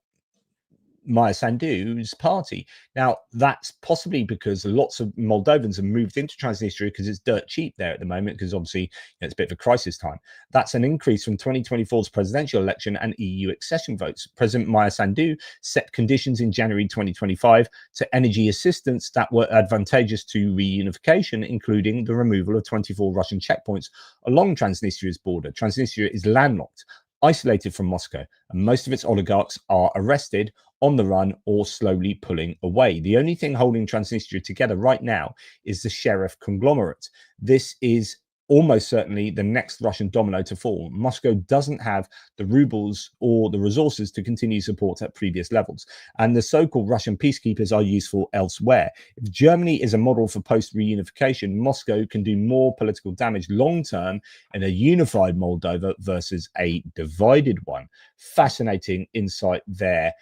Speaker 1: Maya Sandu's party. Now, that's possibly because lots of Moldovans have moved into Transnistria because it's dirt cheap there at the moment, because obviously it's a bit of a crisis time. That's an increase from 2024's presidential election and EU accession votes. President Maya Sandu set conditions in January 2025 to energy assistance that were advantageous to reunification, including the removal of 24 Russian checkpoints along Transnistria's border. Transnistria is landlocked, isolated from Moscow, and most of its oligarchs are arrested, on the run, or slowly pulling away. The only thing holding Transnistria together right now is the sheriff conglomerate. This is almost certainly the next Russian domino to fall. Moscow doesn't have the rubles or the resources to continue support at previous levels, and the so-called Russian peacekeepers are useful elsewhere. If Germany is a model for post-reunification, Moscow can do more political damage long-term in a unified Moldova versus a divided one. Fascinating insight there,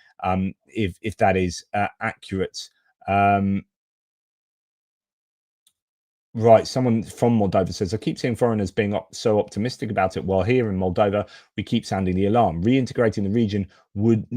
Speaker 1: if that is accurate. Right, someone from Moldova says, I keep seeing foreigners being so optimistic about it, while here in Moldova, we keep sounding the alarm. Reintegrating the region would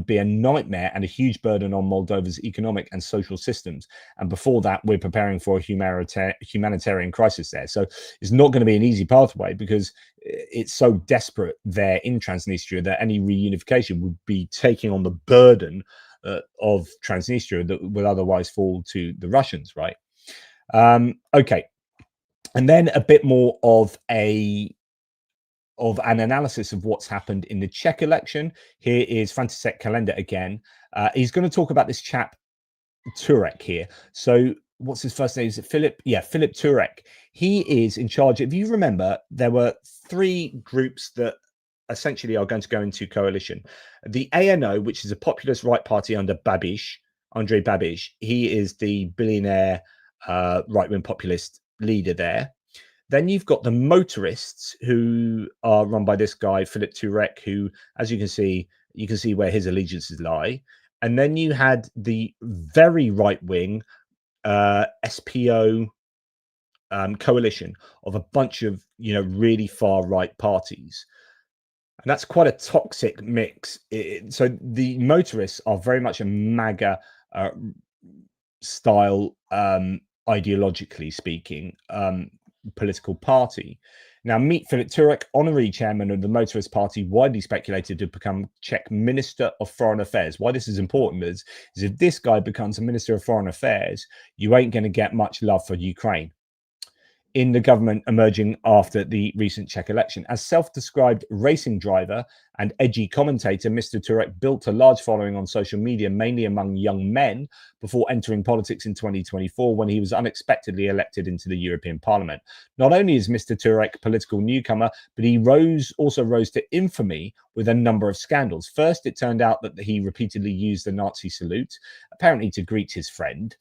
Speaker 1: be a nightmare and a huge burden on Moldova's economic and social systems. And before that, we're preparing for a humanitarian crisis there. So it's not going to be an easy pathway, because it's so desperate there in Transnistria that any reunification would be taking on the burden of Transnistria that will otherwise fall to the Russians, right? Okay, and then a bit more of an analysis of what's happened in the Czech election. Here is František Kalenda again. He's going to talk about this chap Turek here. So what's his first name? Is it Philip? Yeah, Philip Turek. He is in charge. If you remember, there were three groups that essentially are going to go into coalition. The ANO, which is a populist right party under Andrej Babiš. He is the billionaire right-wing populist leader there. Then you've got the motorists, who are run by this guy Philip Turek, who, as you can see where his allegiances lie. And then you had the very right-wing SPO coalition of a bunch of really far-right parties. And that's quite a toxic mix. So the motorists are very much a MAGA style, ideologically speaking, political party. Now, meet Philip Turek, honorary chairman of the Motorist Party, widely speculated to become Czech Minister of Foreign Affairs. Why this is important is if this guy becomes a Minister of Foreign Affairs, you ain't going to get much love for Ukraine. in the government emerging after the recent Czech election. As self-described racing driver and edgy commentator, Mr. Turek built a large following on social media, mainly among young men, before entering politics in 2024 when he was unexpectedly elected into the European Parliament. Not only is Mr. Turek a political newcomer, but he also rose to infamy with a number of scandals. First, it turned out that he repeatedly used the Nazi salute, apparently to greet his friend,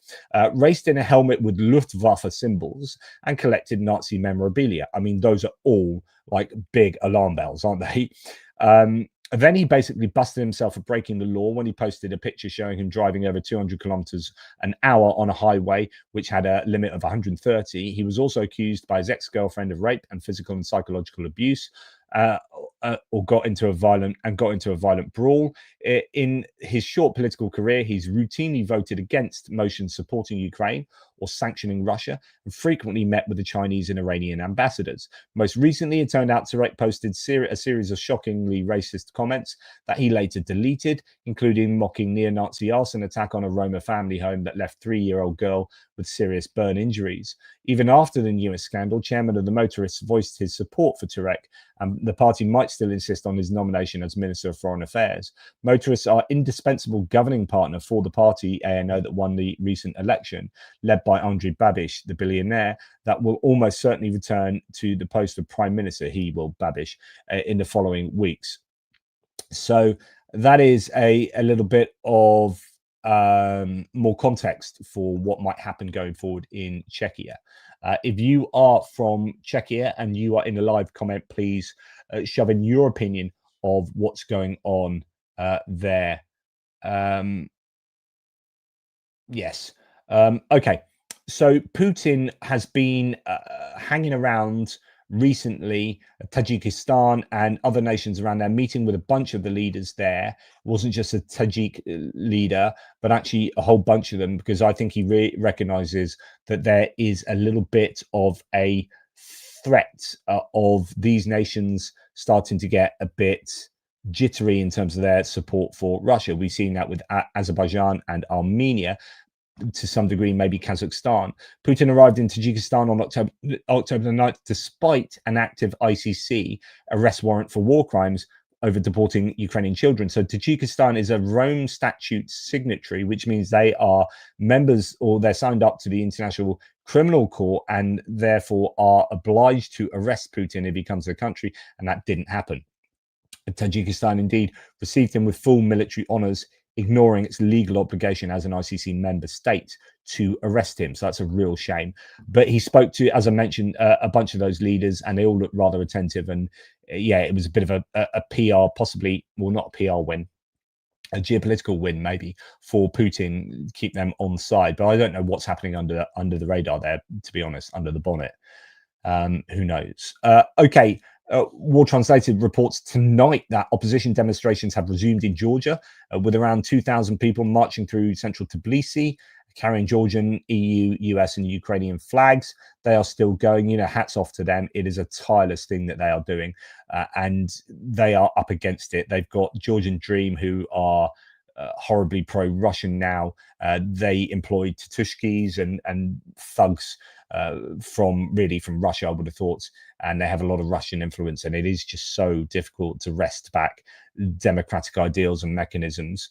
Speaker 1: raced in a helmet with Luftwaffe symbols, and collected Nazi memorabilia. I mean, those are all like big alarm bells, aren't they? Then he basically busted himself for breaking the law when he posted a picture showing him driving over 200 kilometers an hour on a highway, which had a limit of 130. He was also accused by his ex-girlfriend of rape and physical and psychological abuse, or got into a violent brawl. In his short political career, he's routinely voted against motions supporting Ukraine or sanctioning Russia, and frequently met with the Chinese and Iranian ambassadors. Most recently, it turned out Turek posted a series of shockingly racist comments that he later deleted, including mocking neo-Nazi arson attack on a Roma family home that left 3-year-old girl with serious burn injuries. Even after the newest scandal, chairman of the motorists voiced his support for Turek, and the party might still insist on his nomination as Minister of Foreign Affairs. Motorists are indispensable governing partner for the party ANO that won the recent election, led by Andrej Babiš, the billionaire, that will almost certainly return to the post of Prime Minister, Babiš, in the following weeks. So that is a little bit of more context for what might happen going forward in Czechia. If you are from Czechia and you are in the live comment, please shove in your opinion of what's going on there. Yes. Okay. So Putin has been hanging around recently, Tajikistan and other nations around there, meeting with a bunch of the leaders there. It wasn't just a Tajik leader, but actually a whole bunch of them, because I think he recognizes that there is a little bit of a threat of these nations starting to get a bit jittery in terms of their support for Russia. We've seen that with Azerbaijan and Armenia, to some degree, maybe Kazakhstan. Putin arrived in Tajikistan on October the 9th, despite an active ICC arrest warrant for war crimes over deporting Ukrainian children. So Tajikistan is a Rome Statute signatory, which means they are members, or they're signed up to the International Criminal Court, and therefore are obliged to arrest Putin if he comes to the country, and that didn't happen. Tajikistan indeed received him with full military honors, ignoring its legal obligation as an ICC member state to arrest him. So that's a real shame. But he spoke to, as I mentioned, a bunch of those leaders, and they all looked rather attentive. And yeah, it was a bit of a PR, possibly, well, not a PR win, a geopolitical win maybe for Putin, keep them on side. But I don't know what's happening under the radar there, to be honest, under the bonnet. Who knows? Okay. War Translated reports tonight that opposition demonstrations have resumed in Georgia, with around 2,000 people marching through central Tbilisi, carrying Georgian, EU, US, and Ukrainian flags. They are still going. Hats off to them. It is a tireless thing that they are doing, and they are up against it. They've got Georgian Dream, who are horribly pro-Russian now. They employ Tutushkis and thugs from Russia, I would have thought, and they have a lot of Russian influence, and it is just so difficult to wrest back democratic ideals and mechanisms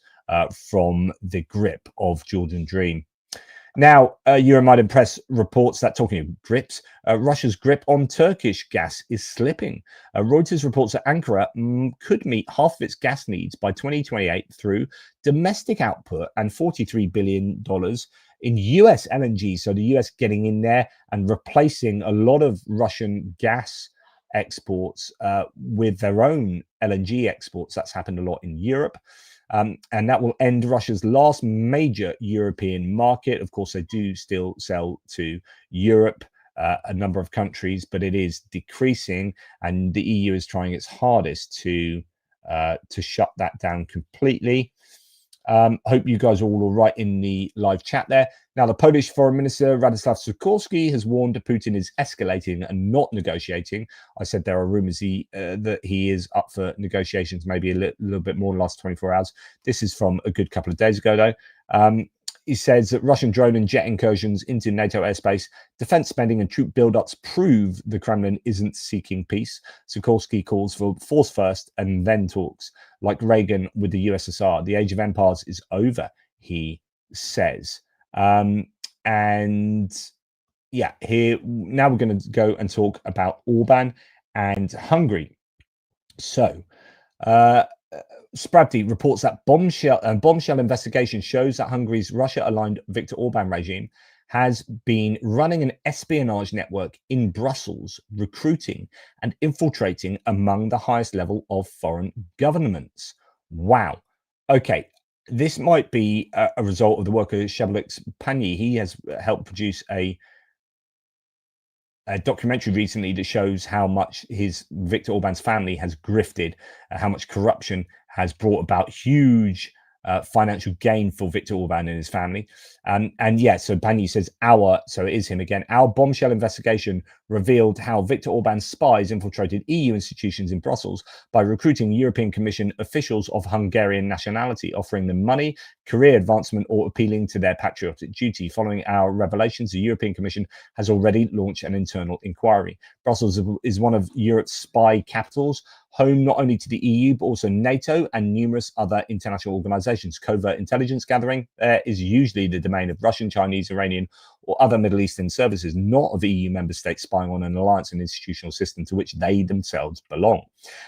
Speaker 1: from the grip of Georgian Dream. Now, Euromaidan Press reports that, talking of grips, Russia's grip on Turkish gas is slipping. Reuters reports that Ankara could meet half of its gas needs by 2028 through domestic output and $43 billion in US LNG. So the US getting in there and replacing a lot of Russian gas exports with their own LNG exports. That's happened a lot in Europe. And that will end Russia's last major European market. Of course, they do still sell to Europe, a number of countries, but it is decreasing, and the EU is trying its hardest to shut that down completely. Hope you guys are all right in the live chat there. Now, the Polish Foreign Minister Radoslaw Sikorski has warned that Putin is escalating and not negotiating. I said there are rumors that he is up for negotiations, maybe a little bit more in the last 24 hours. This is from a good couple of days ago, though. he says that Russian drone and jet incursions into NATO airspace, defense spending and troop buildups prove the Kremlin isn't seeking peace. Sikorski calls for force first and then talks, like Reagan with the USSR. The age of empires is over, he says. And yeah, here now we're going to go and talk about Orban and Hungary. So, Spravdi reports that bombshell investigation shows that Hungary's Russia-aligned Viktor Orban regime has been running an espionage network in Brussels, recruiting and infiltrating among the highest level of foreign governments. Wow. Okay, this might be a result of the work of Shabalix Panyi. He has helped produce a documentary recently that shows how much Viktor Orban's family has grifted, how much corruption has brought about huge financial gain for Viktor Orban and his family. And yeah, so Panyi says so it is him again, our bombshell investigation revealed how Viktor Orban's spies infiltrated EU institutions in Brussels by recruiting European Commission officials of Hungarian nationality, offering them money, career advancement, or appealing to their patriotic duty. Following our revelations, the European Commission has already launched an internal inquiry. Brussels is one of Europe's spy capitals, home not only to the EU, but also NATO and numerous other international organizations. Covert intelligence gathering is usually the domain of Russian, Chinese, Iranian, or other Middle Eastern services, not of EU member states spying on an alliance and institutional system to which they themselves belong.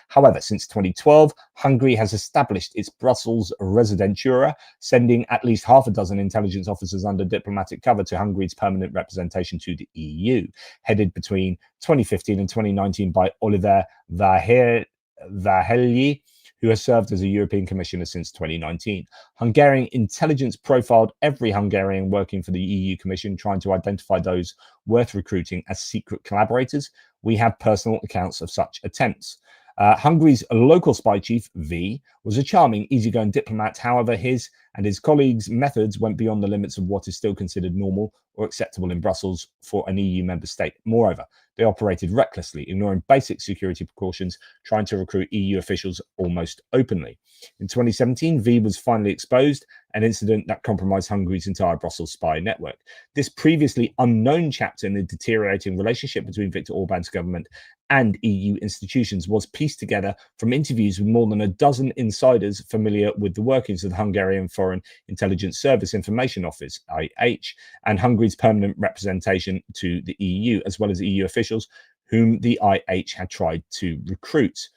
Speaker 1: However, since 2012, Hungary has established its Brussels Residentura, sending at least half a dozen intelligence officers under diplomatic cover to Hungary's permanent representation to the EU, headed between 2015 and 2019 by Oliver Vahely, who has served as a European Commissioner since 2019. Hungarian intelligence profiled every Hungarian working for the EU Commission, trying to identify those worth recruiting as secret collaborators. We have personal accounts of such attempts. Hungary's local spy chief, V, was a charming, easygoing diplomat. However, his and his colleagues' methods went beyond the limits of what is still considered normal or acceptable in Brussels for an EU member state. Moreover, they operated recklessly, ignoring basic security precautions, trying to recruit EU officials almost openly. In 2017, V was finally exposed, an incident that compromised Hungary's entire Brussels spy network. This previously unknown chapter in the deteriorating relationship between Viktor Orban's government and EU institutions was pieced together from interviews with more than a dozen insiders familiar with the workings of the Hungarian Foreign Intelligence Service Information Office, IH, and Hungary's permanent representation to the EU, as well as EU officials whom the IH had tried to recruit.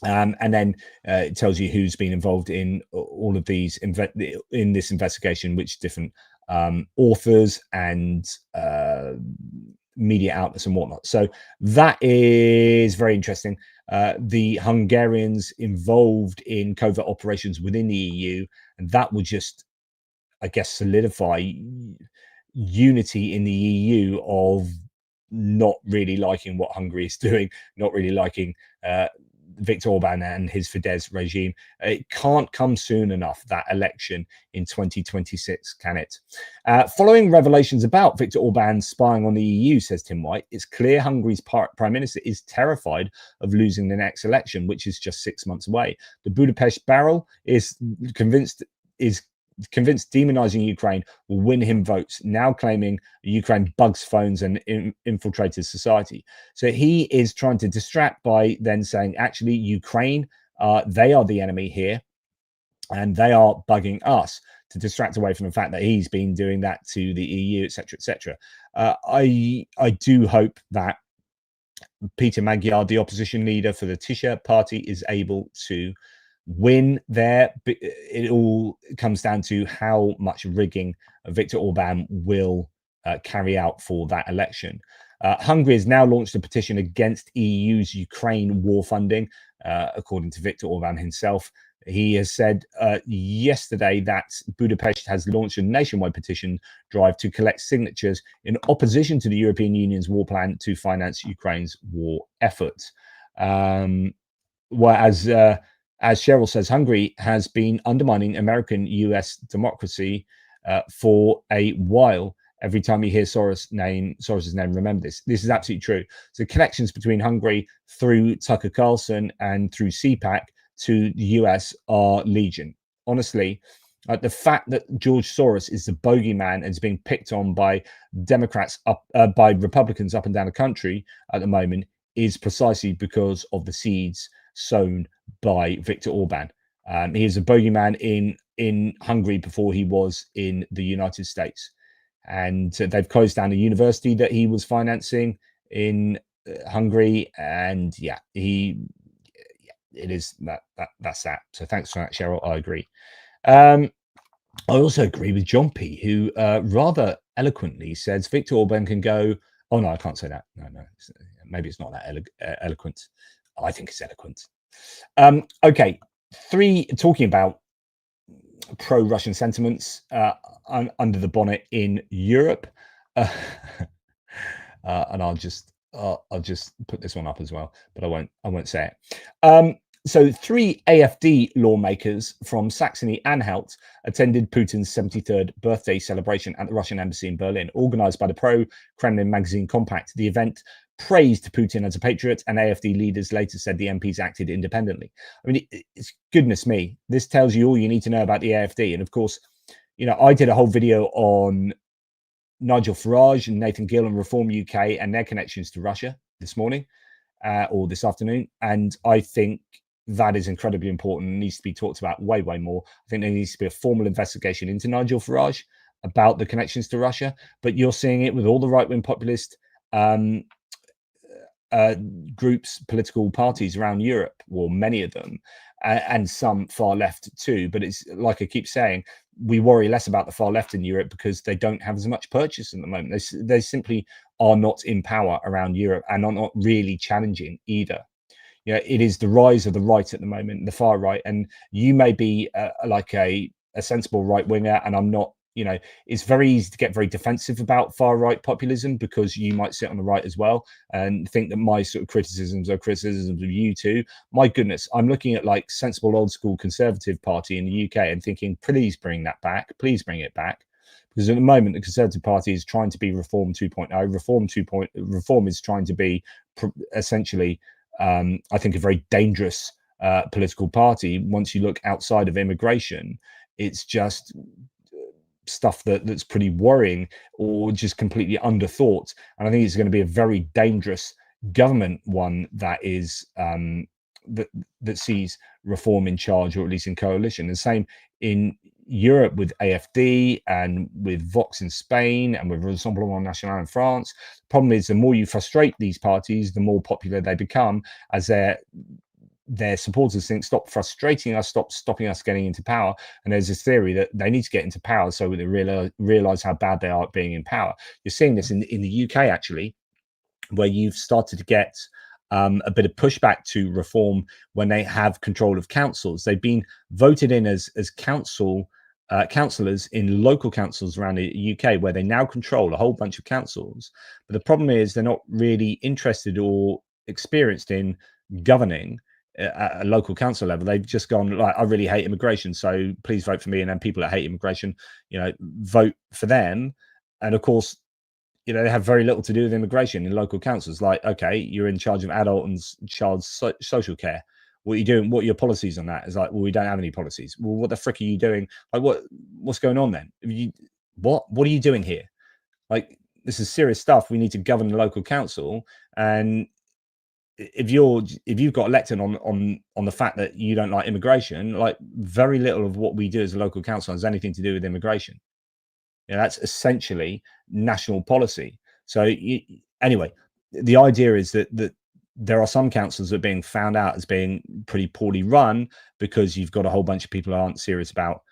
Speaker 1: And then it tells you who's been involved in all of these in this investigation, which different authors and media outlets and whatnot. So that is very interesting. The Hungarians involved in covert operations within the EU, and that will just, I guess, solidify unity in the EU of not really liking what Hungary is doing, not really liking Viktor Orban and his Fidesz regime. It can't come soon enough, that election in 2026, can it? Following revelations about Viktor Orban spying on the EU, says Tim White, it's clear Hungary's prime minister is terrified of losing the next election, which is just 6 months away. The Budapest Barrel is convinced demonizing Ukraine will win him votes, now claiming Ukraine bugs phones and infiltrated society. So he is trying to distract by then saying, actually, Ukraine, they are the enemy here, and they are bugging us, to distract away from the fact that he's been doing that to the EU, etc., etc. I do hope that Peter Magyar, the opposition leader for the Tisza party, is able to win there. It all comes down to how much rigging Viktor Orban will carry out for that election. Hungary has now launched a petition against EU's Ukraine war funding, according to Viktor Orban himself. He has said yesterday that Budapest has launched a nationwide petition drive to collect signatures in opposition to the European Union's war plan to finance Ukraine's war efforts. Whereas as Cheryl says, Hungary has been undermining American-US democracy for a while. Every time you hear Soros's name, remember this. This is absolutely true. So connections between Hungary through Tucker Carlson and through CPAC to the US are legion. Honestly, The fact that George Soros is the bogeyman and is being picked on by Democrats by Republicans up and down the country at the moment is precisely because of the seeds sown by Viktor Orban. He is a bogeyman in Hungary before he was in the United States, and they've closed down a university that he was financing in Hungary, and it is that's that. So thanks for that, Cheryl. I agree. I also agree with John P, who rather eloquently says Viktor Orban can go. Oh no, I can't say that. No, maybe it's not that eloquent. I think it's eloquent. Okay, talking about pro-Russian sentiments under the bonnet in Europe, and I'll just put this one up as well, but I won't say it. So 3 AfD lawmakers from Saxony-Anhalt attended Putin's 73rd birthday celebration at the Russian embassy in Berlin, organized by the pro-Kremlin magazine Compact. The event praised Putin as a patriot, and AfD leaders later said the MPs acted independently. I mean, it's goodness me. This tells you all you need to know about the AfD. And of course, I did a whole video on Nigel Farage and Nathan Gill and Reform UK and their connections to Russia this morning or this afternoon. And I think that is incredibly important and needs to be talked about way more. I think there needs to be a formal investigation into Nigel Farage about the connections to Russia. But you're seeing it with all the right-wing populist groups, political parties around Europe, or many of them, and some far left too. But it's like I keep saying, we worry less about the far left in Europe because they don't have as much purchase at the moment. They simply are not in power around Europe and are not really challenging either. It is the rise of the right at the moment, the far right, and you may be like a sensible right winger, and I'm not. It's very easy to get very defensive about far right populism because you might sit on the right as well and think that my sort of criticisms are criticisms of you too. My goodness, I'm looking at like sensible old school Conservative Party in the UK and thinking, please bring that back, please bring it back. Because at the moment, the Conservative Party is trying to be Reform 2.0. Reform is trying to be essentially, I think, a very dangerous political party. Once you look outside of immigration, it's just stuff that's pretty worrying or just completely underthought. And I think it's going to be a very dangerous government one that is that sees Reform in charge, or at least in coalition. The same in Europe with AfD and with Vox in Spain and with Rassemblement National in France. The problem is the more you frustrate these parties, the more popular they become, as their supporters think, stop frustrating us, stop stopping us getting into power. And there's this theory that they need to get into power so they realize how bad they are at being in power. You're seeing this in the UK, actually, where you've started to get a bit of pushback to Reform when they have control of councils. They've been voted in as councillors in local councils around the UK, where they now control a whole bunch of councils. But the problem is they're not really interested or experienced in governing at a local council level. They've just gone like, I really hate immigration, so please vote for me. And then people that hate immigration, vote for them. And of course, they have very little to do with immigration in local councils. Like, okay, you're in charge of adult and child social care. What are you doing? What are your policies on that? It's like, well, we don't have any policies. Well, what the frick are you doing? Like, what's going on then? What are you doing here? Like, this is serious stuff. We need to govern the local council. And if you've got elected on the fact that you don't like immigration, like, very little of what we do as a local council has anything to do with immigration. That's essentially national policy. So anyway, the idea is that there are some councils that are being found out as being pretty poorly run because you've got a whole bunch of people who aren't serious about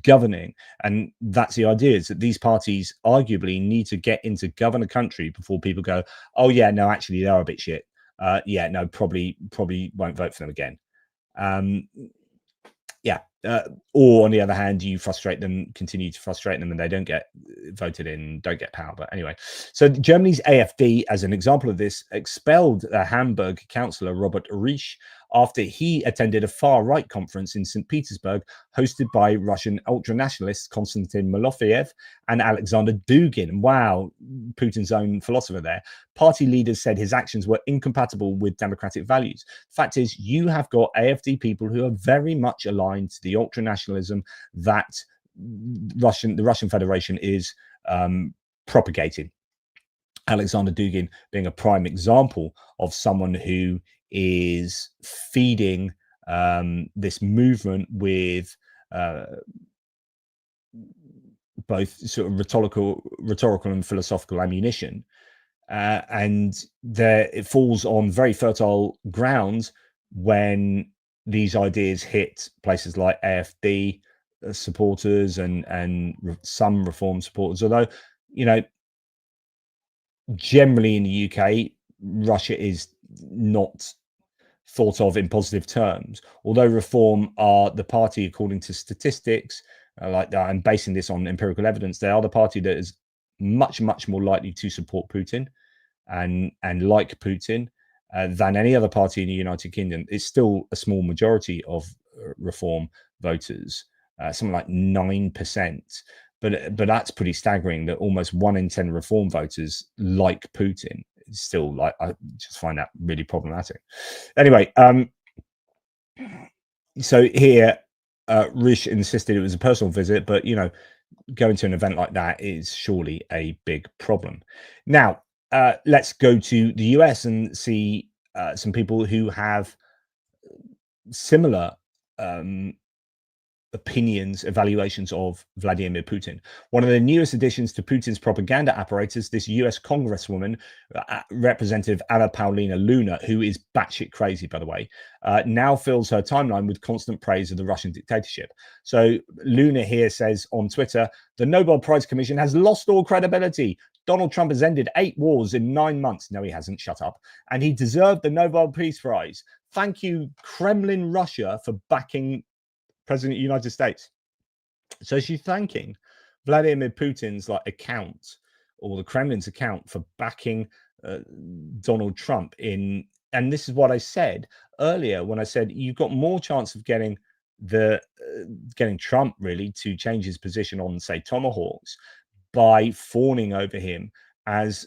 Speaker 1: governing. And that's the idea, is that these parties arguably need to get into govern a country before people go, oh yeah, no, actually they are a bit shit. Yeah, no, probably won't vote for them again. Or on the other hand, you continue to frustrate them, and they don't get voted in, don't get power. But anyway, so Germany's AfD, as an example of this, expelled a Hamburg councillor, Robert Riesch, after he attended a far-right conference in St. Petersburg hosted by Russian ultranationalists Konstantin Malofeyev and Alexander Dugin. Wow, Putin's own philosopher there. Party leaders said his actions were incompatible with democratic values. The fact is, you have got AfD people who are very much aligned to the ultranationalism that the Russian Federation is propagating. Alexander Dugin being a prime example of someone who is feeding this movement with both sort of rhetorical and philosophical ammunition, and it falls on very fertile ground when these ideas hit places like AfD supporters and some reform supporters. Although, you know, generally in the UK, Russia is not thought of in positive terms. Although Reform are the party, according to statistics, like that, I'm basing this on empirical evidence, they are the party that is much more likely to support Putin and like Putin than any other party in the United Kingdom. It's still a small majority of Reform voters, something like 9%. But that's pretty staggering that almost 1 in 10 Reform voters like Putin. It's still, like, I just find that really problematic. Anyway, so here, Rish insisted it was a personal visit, but, you know, going to an event like that is surely a big problem. Now, let's go to the US and see some people who have similar opinions, evaluations of Vladimir Putin. One of the newest additions to Putin's propaganda apparatus, this US Congresswoman, Representative Anna Paulina Luna, who is batshit crazy, by the way, now fills her timeline with constant praise of the Russian dictatorship. So Luna here says on Twitter, the Nobel Prize Commission has lost all credibility. Donald Trump has ended 8 wars in 9 months. No, he hasn't. Shut up. And he deserved the Nobel Peace Prize. Thank you, Kremlin Russia, for backing President of the United States. So she's thanking Vladimir Putin's account, or the Kremlin's account, for backing Donald Trump in. And this is what I said earlier when I said you've got more chance of getting Trump really to change his position on, say, Tomahawks by fawning over him, as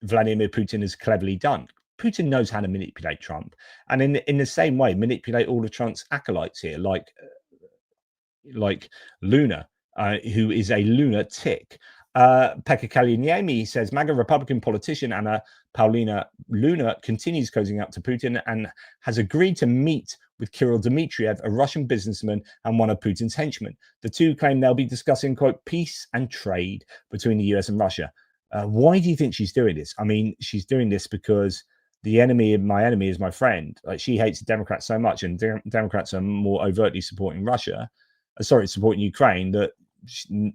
Speaker 1: Vladimir Putin has cleverly done. Putin knows how to manipulate Trump, and in the same way manipulate all of Trump's acolytes here, like Luna, who is a lunatic. Pekka Kaliniemi says MAGA Republican politician Anna Paulina Luna continues cozying up to Putin and has agreed to meet with Kirill Dmitriev, a Russian businessman and one of Putin's henchmen. The two claim they'll be discussing, quote, peace and trade between the US and Russia. Why do you think she's doing this? I mean, she's doing this because the enemy of my enemy is my friend. Like, she hates the Democrats so much, and Democrats are more overtly supporting supporting Ukraine, that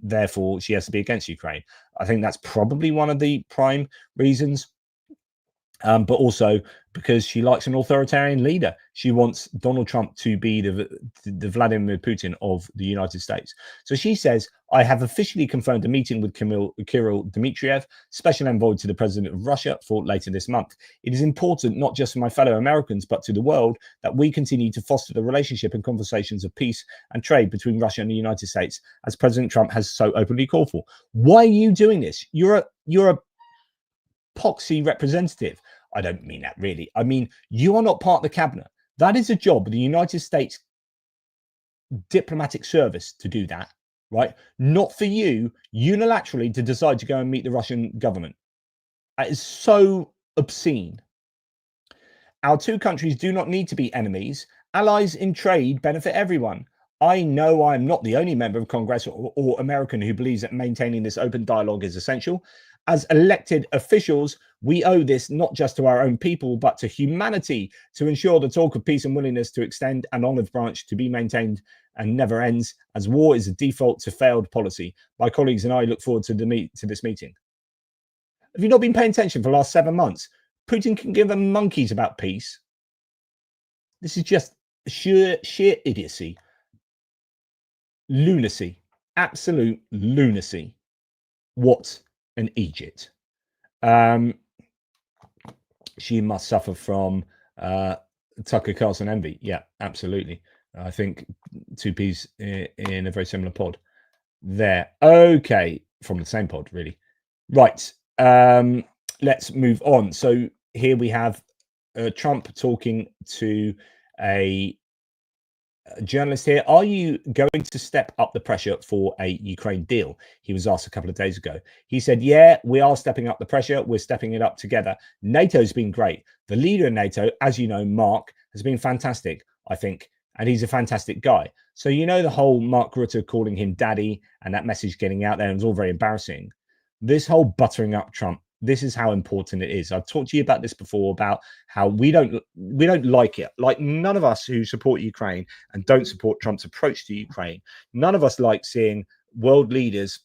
Speaker 1: therefore she has to be against Ukraine. I think that's probably one of the prime reasons. But also because she likes an authoritarian leader. She wants Donald Trump to be the Vladimir Putin of the United States. So she says, I have officially confirmed a meeting with Kirill Dmitriev, special envoy to the president of Russia, for later this month. It is important, not just for my fellow Americans, but to the world, that we continue to foster the relationship and conversations of peace and trade between Russia and the United States, as President Trump has so openly called for. Why are you doing this? You're a poxy representative. I don't mean that really. I mean, you are not part of the cabinet. That is a job of the United States diplomatic service to do that, right? Not for you unilaterally to decide to go and meet the Russian government. That is so obscene. Our two countries do not need to be enemies. Allies in trade benefit everyone. I know I am not the only member of Congress or American who believes that maintaining this open dialogue is essential. As elected officials, we owe this not just to our own people, but to humanity, to ensure the talk of peace and willingness to extend an olive branch to be maintained and never ends, as war is a default to failed policy. My colleagues and I look forward to this meeting. Have you not been paying attention for the last 7 months? Putin can give a monkeys about peace. This is just sheer idiocy. Lunacy. Absolute lunacy. What an Egypt. She must suffer from Tucker Carlson envy. Yeah, absolutely. I think 2P's in a very similar pod there. Okay, from the same pod, really. Right. Let's move on. So here we have Trump talking to a journalist here, are you going to step up the pressure for a Ukraine deal? He was asked a couple of days ago. He said, yeah, we are stepping up the pressure. We're stepping it up together. NATO's been great. The leader of NATO, as you know, Mark, has been fantastic, I think. And he's a fantastic guy. So, you know, the whole Mark Rutte calling him daddy and that message getting out there, and it was all very embarrassing. This whole buttering up Trump, this is how important it is. I've talked to you about this before, about how we don't like it. Like, none of us who support Ukraine and don't support Trump's approach to Ukraine, none of us like seeing world leaders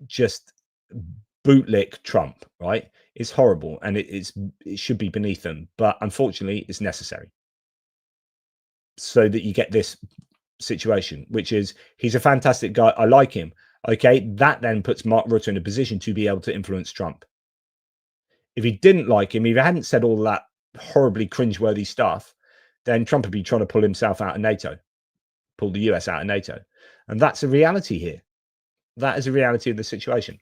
Speaker 1: just bootlick Trump, right? It's horrible, and it should be beneath them. But unfortunately, it's necessary so that you get this situation, which is, he's a fantastic guy. I like him. Okay, that then puts Mark Rutte in a position to be able to influence Trump. If he didn't like him, if he hadn't said all that horribly cringeworthy stuff, then Trump would be trying to pull himself out of NATO, pull the US out of NATO. And that's a reality here. That is a reality of the situation.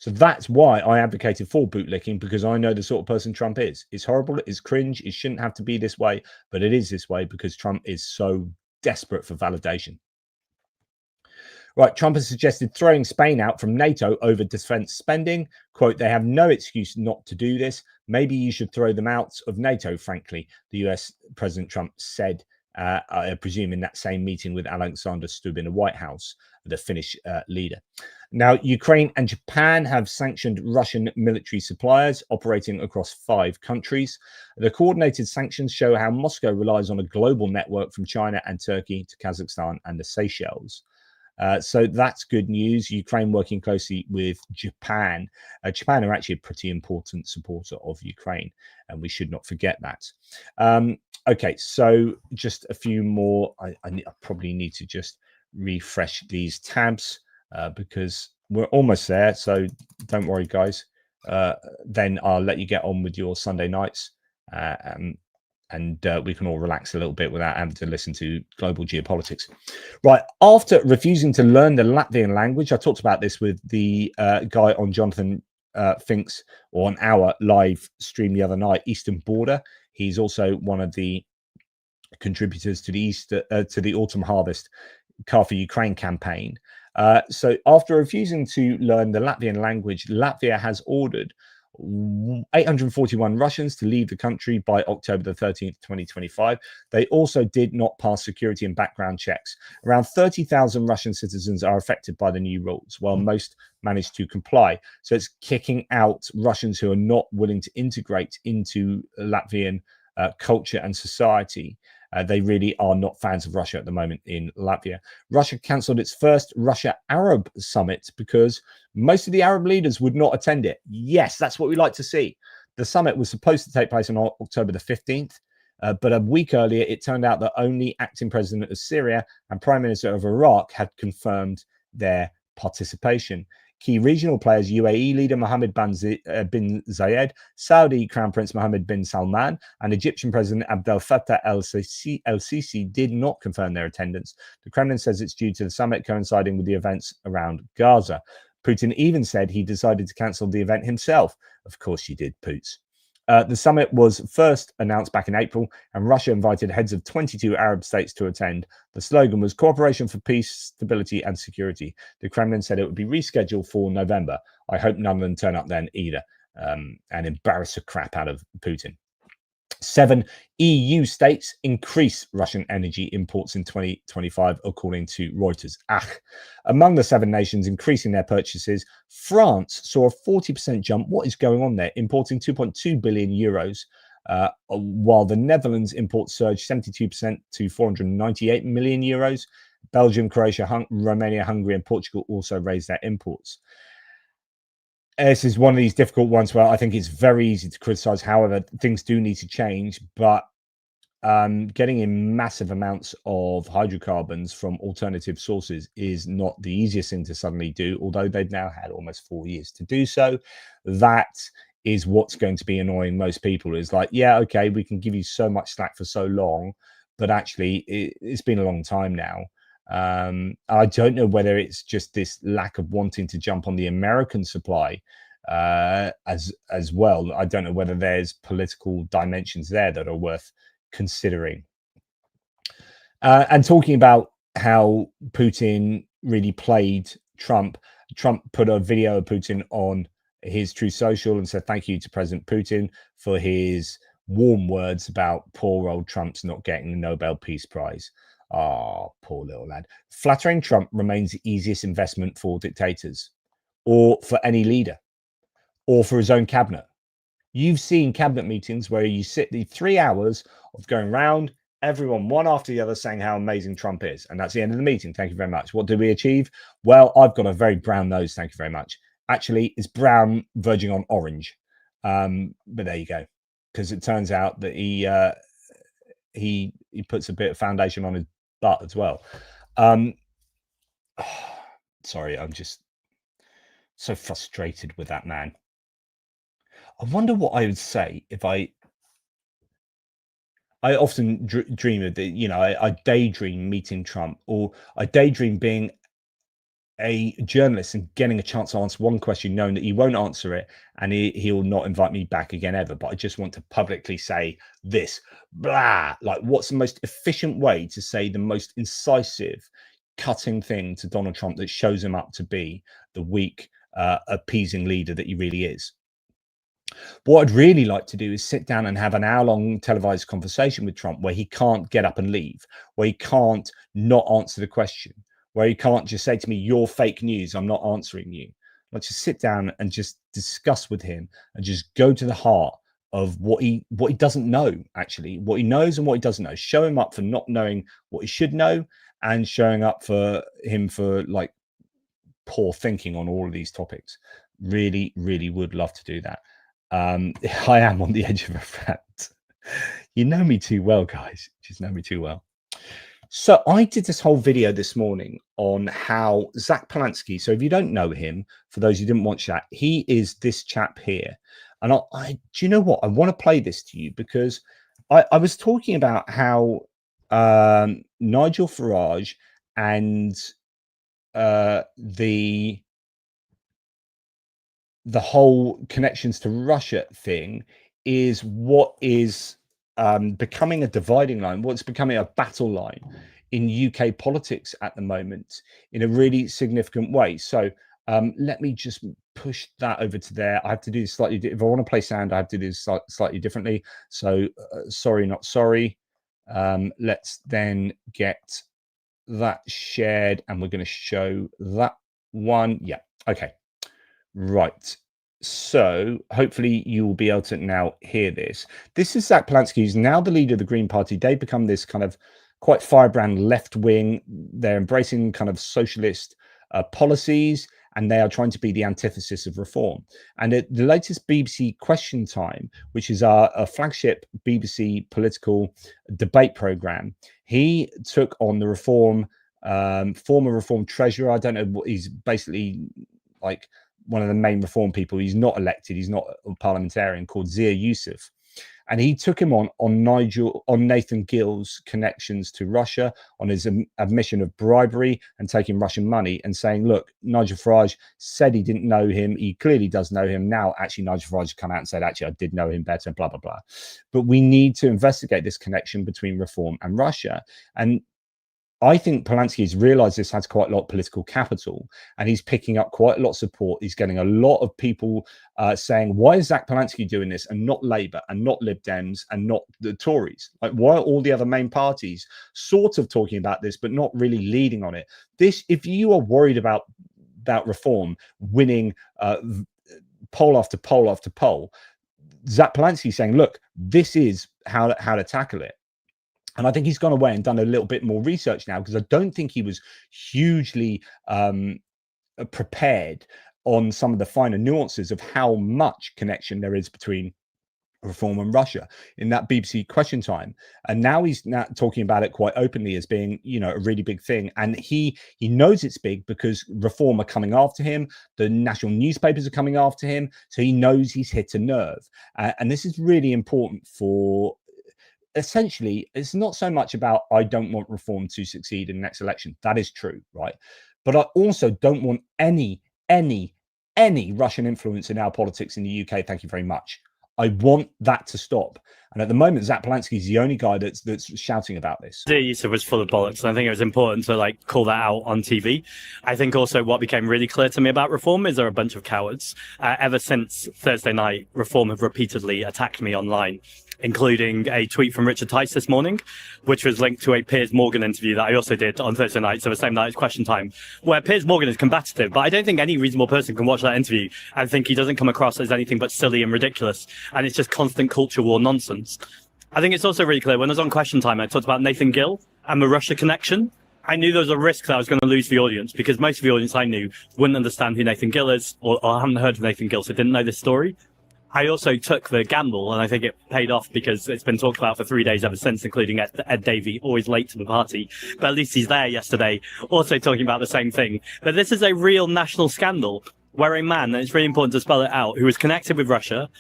Speaker 1: So that's why I advocated for bootlicking, because I know the sort of person Trump is. It's horrible, it's cringe, it shouldn't have to be this way, but it is this way because Trump is so desperate for validation. Right, Trump has suggested throwing Spain out from NATO over defense spending. Quote, they have no excuse not to do this. Maybe you should throw them out of NATO, frankly, the US President Trump said, I presume in that same meeting with Alexander Stubb in the White House, the Finnish leader. Now, Ukraine and Japan have sanctioned Russian military suppliers operating across 5 countries. The coordinated sanctions show how Moscow relies on a global network from China and Turkey to Kazakhstan and the Seychelles. So that's good news. Ukraine working closely with Japan. Japan are actually a pretty important supporter of Ukraine, and we should not forget that. Okay, so just a few more. I probably need to just refresh these tabs because we're almost there. So don't worry, guys. Then I'll let you get on with your Sunday nights. And we can all relax a little bit without having to listen to global geopolitics. Right, after refusing to learn the Latvian language, I talked about this with the guy on Jonathan Finks, or on our live stream the other night, Eastern Border. He's also one of the contributors to the Autumn Harvest Car for Ukraine campaign. So after refusing to learn the Latvian language, Latvia has ordered 841 Russians to leave the country by October the 13th, 2025. They also did not pass security and background checks. Around 30,000 Russian citizens are affected by the new rules, while most managed to comply. So it's kicking out Russians who are not willing to integrate into Latvian culture and society. They really are not fans of Russia at the moment in Latvia. Russia cancelled its first Russia-Arab summit because most of the Arab leaders would not attend it. Yes, that's what we like to see. The summit was supposed to take place on October the 15th, but a week earlier, it turned out that only acting president of Syria and prime minister of Iraq had confirmed their participation. Key regional players, UAE leader Mohammed bin Zayed, Saudi Crown Prince Mohammed bin Salman, and Egyptian President Abdel Fattah el-Sisi did not confirm their attendance. The Kremlin says it's due to the summit coinciding with the events around Gaza. Putin even said he decided to cancel the event himself. Of course you did, Poots. The summit was first announced back in April, and Russia invited heads of 22 Arab states to attend. The slogan was cooperation for peace, stability, and security. The Kremlin said it would be rescheduled for November. I hope none of them turn up then either and embarrass the crap out of Putin. 7 EU states increase Russian energy imports in 2025, according to Reuters. Among the 7 nations increasing their purchases, France saw a 40% jump. What is going on there? Importing 2.2 billion euros, while the Netherlands imports surged 72% to 498 million euros. Belgium, Croatia, Romania, Hungary, and Portugal also raised their imports. This is one of these difficult ones where I think it's very easy to criticize. However, things do need to change, but getting in massive amounts of hydrocarbons from alternative sources is not the easiest thing to suddenly do, although they've now had almost 4 years to do so. That is what's going to be annoying most people, is like, yeah, okay, we can give you so much slack for so long, but actually it's been a long time now. I don't know whether it's just this lack of wanting to jump on the American supply as well. I don't know whether there's political dimensions there that are worth considering. And talking about how Putin really played Trump, Trump put a video of Putin on his True Social and said thank you to President Putin for his warm words about poor old Trump's not getting the Nobel Peace Prize. Oh, poor little lad. Flattering Trump remains the easiest investment for dictators or for any leader or for his own cabinet. You've seen cabinet meetings where you sit the 3 hours of going round, everyone one after the other saying how amazing Trump is. And that's the end of the meeting. Thank you very much. What did we achieve? Well, I've got a very brown nose. Thank you very much. Actually, it's brown verging on orange. But there you go. Because it turns out that he puts a bit of foundation on his butt as well. Sorry, I'm just so frustrated with that man. I wonder what I would say if I often dream of the, I daydream meeting Trump, or I daydream being a journalist and getting a chance to answer one question, knowing that he won't answer it and he'll not invite me back again ever. But I just want to publicly say this, blah. Like, what's the most efficient way to say the most incisive, cutting thing to Donald Trump that shows him up to be the weak, appeasing leader that he really is? What I'd really like to do is sit down and have an hour-long televised conversation with Trump where he can't get up and leave, where he can't not answer the question, where he can't just say to me, "You're fake news, I'm not answering you." Like, just sit down and just discuss with him and just go to the heart of what he doesn't know, actually, what he knows and what he doesn't know. Show him up for not knowing what he should know, and showing up for him for like poor thinking on all of these topics. Really, really would love to do that. I am on the edge of a rant. You know me too well, guys. You just know me too well. So I did this whole video this morning on how Zach Polanski, so if you don't know him, for those who didn't watch that, he is this chap here. And do you know what? I want to play this to you because I was talking about how Nigel Farage and the whole connections to Russia thing is what is becoming a dividing line, what's becoming a battle line in UK politics at the moment in a really significant way. So let me just push that over to there. I have to do this slightly. If I want to play sound, I have to do this slightly differently. So sorry, not sorry. Let's then get that shared, and we're going to show that one. Yeah. Okay. Right. So hopefully you will be able to now hear this. This is Zach Polanski, who's now the leader of the Green Party. They've become this kind of quite firebrand left wing. They're embracing kind of socialist policies, and they are trying to be the antithesis of reform. And at the latest BBC Question Time, which is our flagship BBC political debate program, he took on the former reform treasurer. I don't know what he's basically like, one of the main reform people. He's not elected. He's not a parliamentarian, called Zia Youssef. And he took him on Nathan Gill's connections to Russia, on his admission of bribery and taking Russian money, and saying, look, Nigel Farage said he didn't know him. He clearly does know him. Now, actually, Nigel Farage come out and said, actually, I did know him better, blah, blah, blah. But we need to investigate this connection between reform and Russia. And I think Polanski has realized this has quite a lot of political capital, and he's picking up quite a lot of support. He's getting a lot of people saying, why is Zach Polanski doing this and not Labour and not Lib Dems and not the Tories? Like, why are all the other main parties sort of talking about this, but not really leading on it? This, if you are worried about reform winning poll after poll after poll, Zach Polanski saying, look, this is how to tackle it. And I think he's gone away and done a little bit more research now, because I don't think he was hugely prepared on some of the finer nuances of how much connection there is between reform and Russia in that BBC Question Time. And now he's talking about it quite openly as being, a really big thing. And he knows it's big because reform are coming after him. The national newspapers are coming after him. So he knows he's hit a nerve. And this is really important for... Essentially, it's not so much about, I don't want reform to succeed in the next election. That is true, right? But I also don't want any Russian influence in our politics in the UK. Thank you very much. I want that to stop. And at the moment, Zach Polanski is the only guy that's shouting about this.
Speaker 2: Dear Yusuf was full of bollocks, and I think it was important to like call that out on TV. I think also what became really clear to me about Reform is they're a bunch of cowards. Ever since Thursday night, Reform have repeatedly attacked me online, including a tweet from Richard Tice this morning, which was linked to a Piers Morgan interview that I also did on Thursday night, so the same night as Question Time, where Piers Morgan is combative, but I don't think any reasonable person can watch that interview and think he doesn't come across as anything but silly and ridiculous, and it's just constant culture war nonsense. I think it's also really clear, when I was on Question Time, I talked about Nathan Gill and the Russia connection. I knew there was a risk that I was going to lose the audience, because most of the audience I knew wouldn't understand who Nathan Gill is, or hadn't heard of Nathan Gill, so didn't know this story. I also took the gamble, and I think it paid off, because it's been talked about for 3 days ever since, including Ed Davey, always late to the party. But at least he's there yesterday, also talking about the same thing. But this is a real national scandal, where a man, and it's really important to spell it out, who was connected with Russia,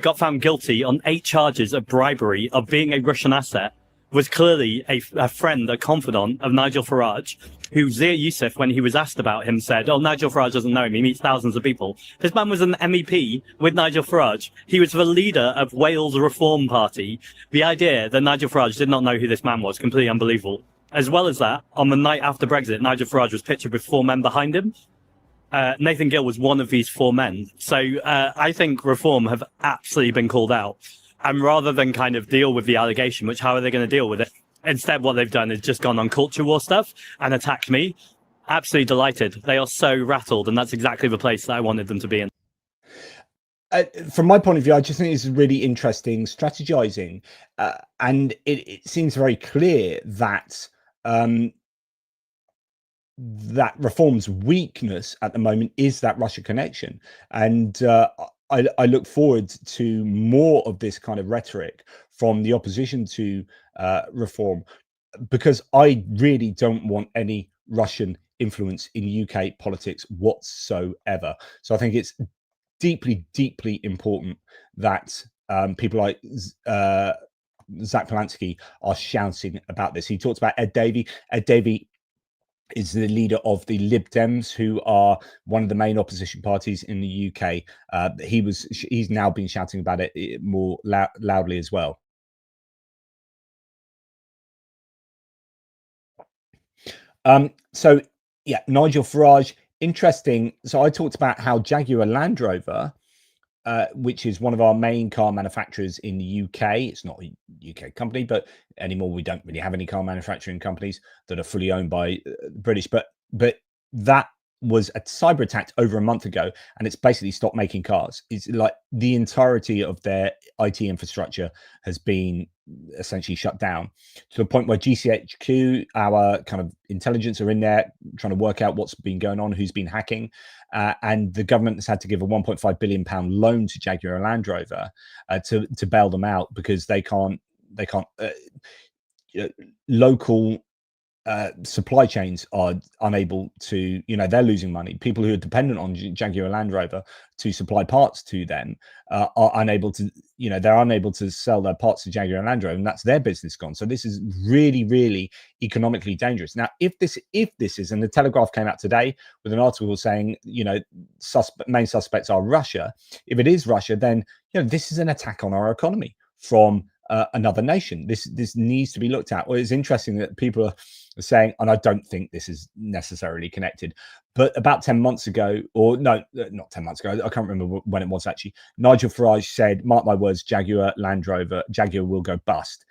Speaker 2: got found guilty on 8 charges of bribery, of being a Russian asset, was clearly a friend, a confidant of Nigel Farage, who Zia Yusuf, when he was asked about him, said, oh, Nigel Farage doesn't know him, he meets thousands of people. This man was an MEP with Nigel Farage. He was the leader of Wales Reform Party. The idea that Nigel Farage did not know who this man was, completely unbelievable. As well as that, on the night after Brexit, Nigel Farage was pictured with 4 men behind him. Nathan Gill was one of these 4 men. So I think Reform have absolutely been called out. And rather than kind of deal with the allegation, which how are they going to deal with it? Instead, what they've done is just gone on culture war stuff and attacked me. Absolutely delighted. They are so rattled, and that's exactly the place that I wanted them to be in.
Speaker 1: From my point of view, I just think it's really interesting strategizing. And it seems very clear that that Reform's weakness at the moment is that Russia connection. And I look forward to more of this kind of rhetoric from the opposition to Reform, because I really don't want any Russian influence in UK politics whatsoever. So I think it's deeply, deeply important that people like Zach Polanski are shouting about this. He talked about Ed Davey. Ed Davey is the leader of the Lib Dems, who are one of the main opposition parties in the UK. He's now been shouting about it more loudly as well. So yeah, Nigel Farage, interesting. So I talked about how Jaguar Land Rover, which is one of our main car manufacturers in the UK. It's not a UK company, but anymore we don't really have any car manufacturing companies that are fully owned by British. But that was a cyber attack over a month ago, and it's basically stopped making cars. It's like the entirety of their IT infrastructure has been essentially shut down, to the point where GCHQ, our kind of intelligence, are in there trying to work out what's been going on, who's been hacking. And the government has had to give a £1.5 billion loan to Jaguar Land Rover to bail them out, because they can't local supply chains are unable to, they're losing money. People who are dependent on Jaguar Land Rover to supply parts to them are unable to, they're unable to sell their parts to Jaguar Land Rover, and that's their business gone. So this is really, really economically dangerous. Now, if this is, and the Telegraph came out today with an article saying, main suspects are Russia. If it is Russia, then this is an attack on our economy from another nation. This needs to be looked at. Well, it's interesting that people are saying, and I don't think this is necessarily connected, but about 10 months ago, or no, not 10 months ago, I can't remember when it was actually, Nigel Farage said, mark my words, Jaguar Land Rover, Jaguar will go bust.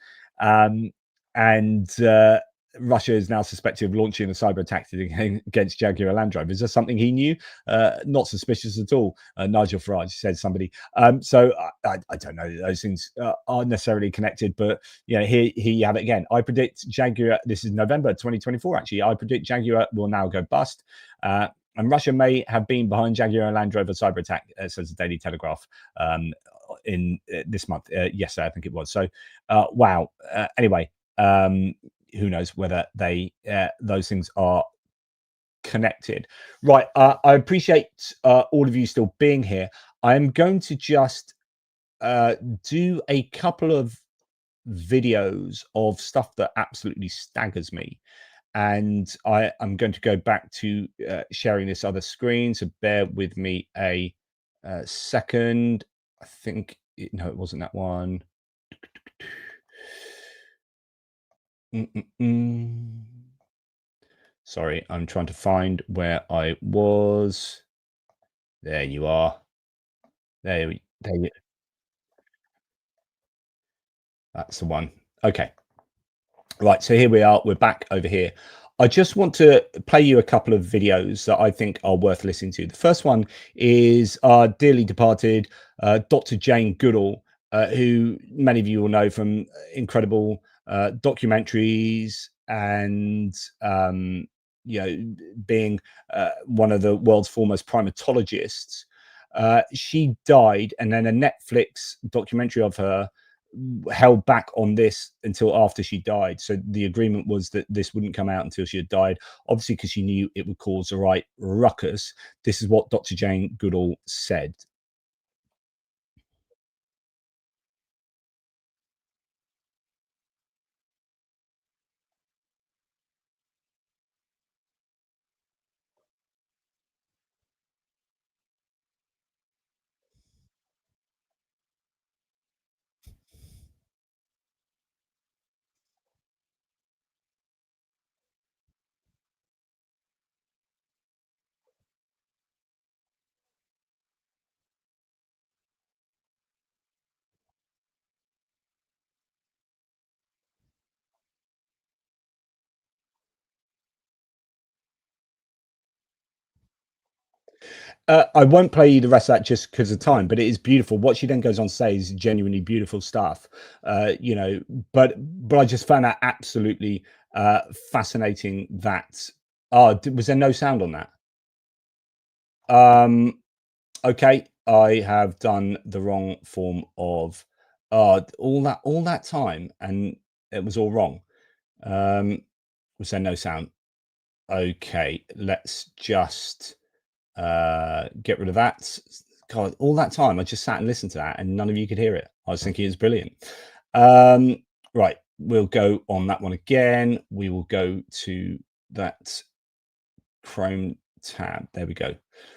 Speaker 1: Russia is now suspected of launching a cyber attack against Jaguar Land Rover. Is there something he knew? Not suspicious at all. Nigel Farage said somebody. So I don't know that those things are necessarily connected, but here you have it again. I predict Jaguar, this is November 2024 actually, I predict Jaguar will now go bust. And Russia may have been behind Jaguar Land Rover cyber attack, says the Daily Telegraph, in this month. Yesterday, I think it was. So, wow. Anyway, who knows whether those things are connected. Right. I appreciate all of you still being here. I'm going to just do a couple of videos of stuff that absolutely staggers me. And I'm going to go back to sharing this other screen. So bear with me a second. I think No, it wasn't that one. Sorry, I'm trying to find where I was. There you are. There you. That's the one. Okay. Right, so here we are. We're back over here. I just want to play you a couple of videos that I think are worth listening to. The first one is our dearly departed Dr. Jane Goodall, who many of you will know from incredible documentaries and being one of the world's foremost primatologists. She died, and then a Netflix documentary of her held back on this until after she died. So the agreement was that this wouldn't come out until she had died, obviously because she knew it would cause a right ruckus. This is what Dr. Jane Goodall said. I won't play you the rest of that just because of time, but it is beautiful. What she then goes on to say is genuinely beautiful stuff, but I just found that absolutely fascinating that, was there no sound on that? Okay, I have done the wrong form of all that time, and it was all wrong. Was there no sound? Okay, let's just get rid of that. God, all that time I just sat and listened to that, and none of you could hear it. I was thinking it's brilliant. Right, we'll go on that one again. We will go to that Chrome tab. There we go.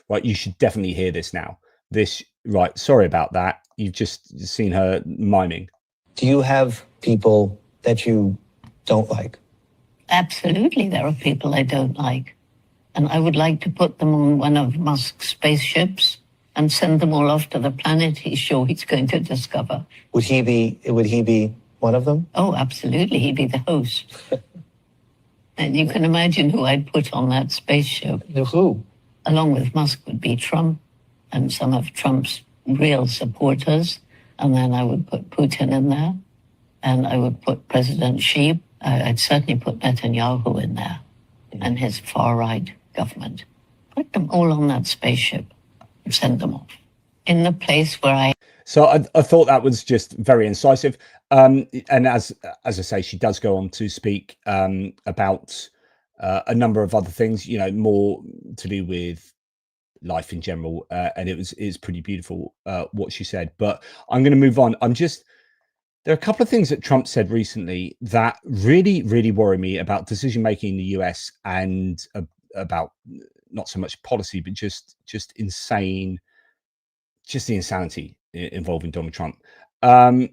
Speaker 1: Right, you should definitely hear this now. Right, sorry about that. You've just seen her miming.
Speaker 3: Do you have people that you don't like?
Speaker 4: Absolutely, there are people I don't like. And I would like to put them on one of Musk's spaceships and send them all off to the planet he's sure he's going to discover.
Speaker 3: Would he be one of them?
Speaker 4: Oh, absolutely. He'd be the host. And you can imagine who I'd put on that spaceship.
Speaker 3: Who?
Speaker 4: Along with Musk would be Trump and some of Trump's real supporters. And then I would put Putin in there. And I would put President Xi. I'd certainly put Netanyahu in there and his far-right government. Put them all on that spaceship and send them off in the place where I...
Speaker 1: So I thought that was just very incisive. And as I say, she does go on to speak about a number of other things, more to do with life in general. And it's pretty beautiful what she said. But I'm going to move on. There are a couple of things that Trump said recently that really, really worry me about decision-making in the US and about not so much policy, but just the insanity involving Donald Trump. I've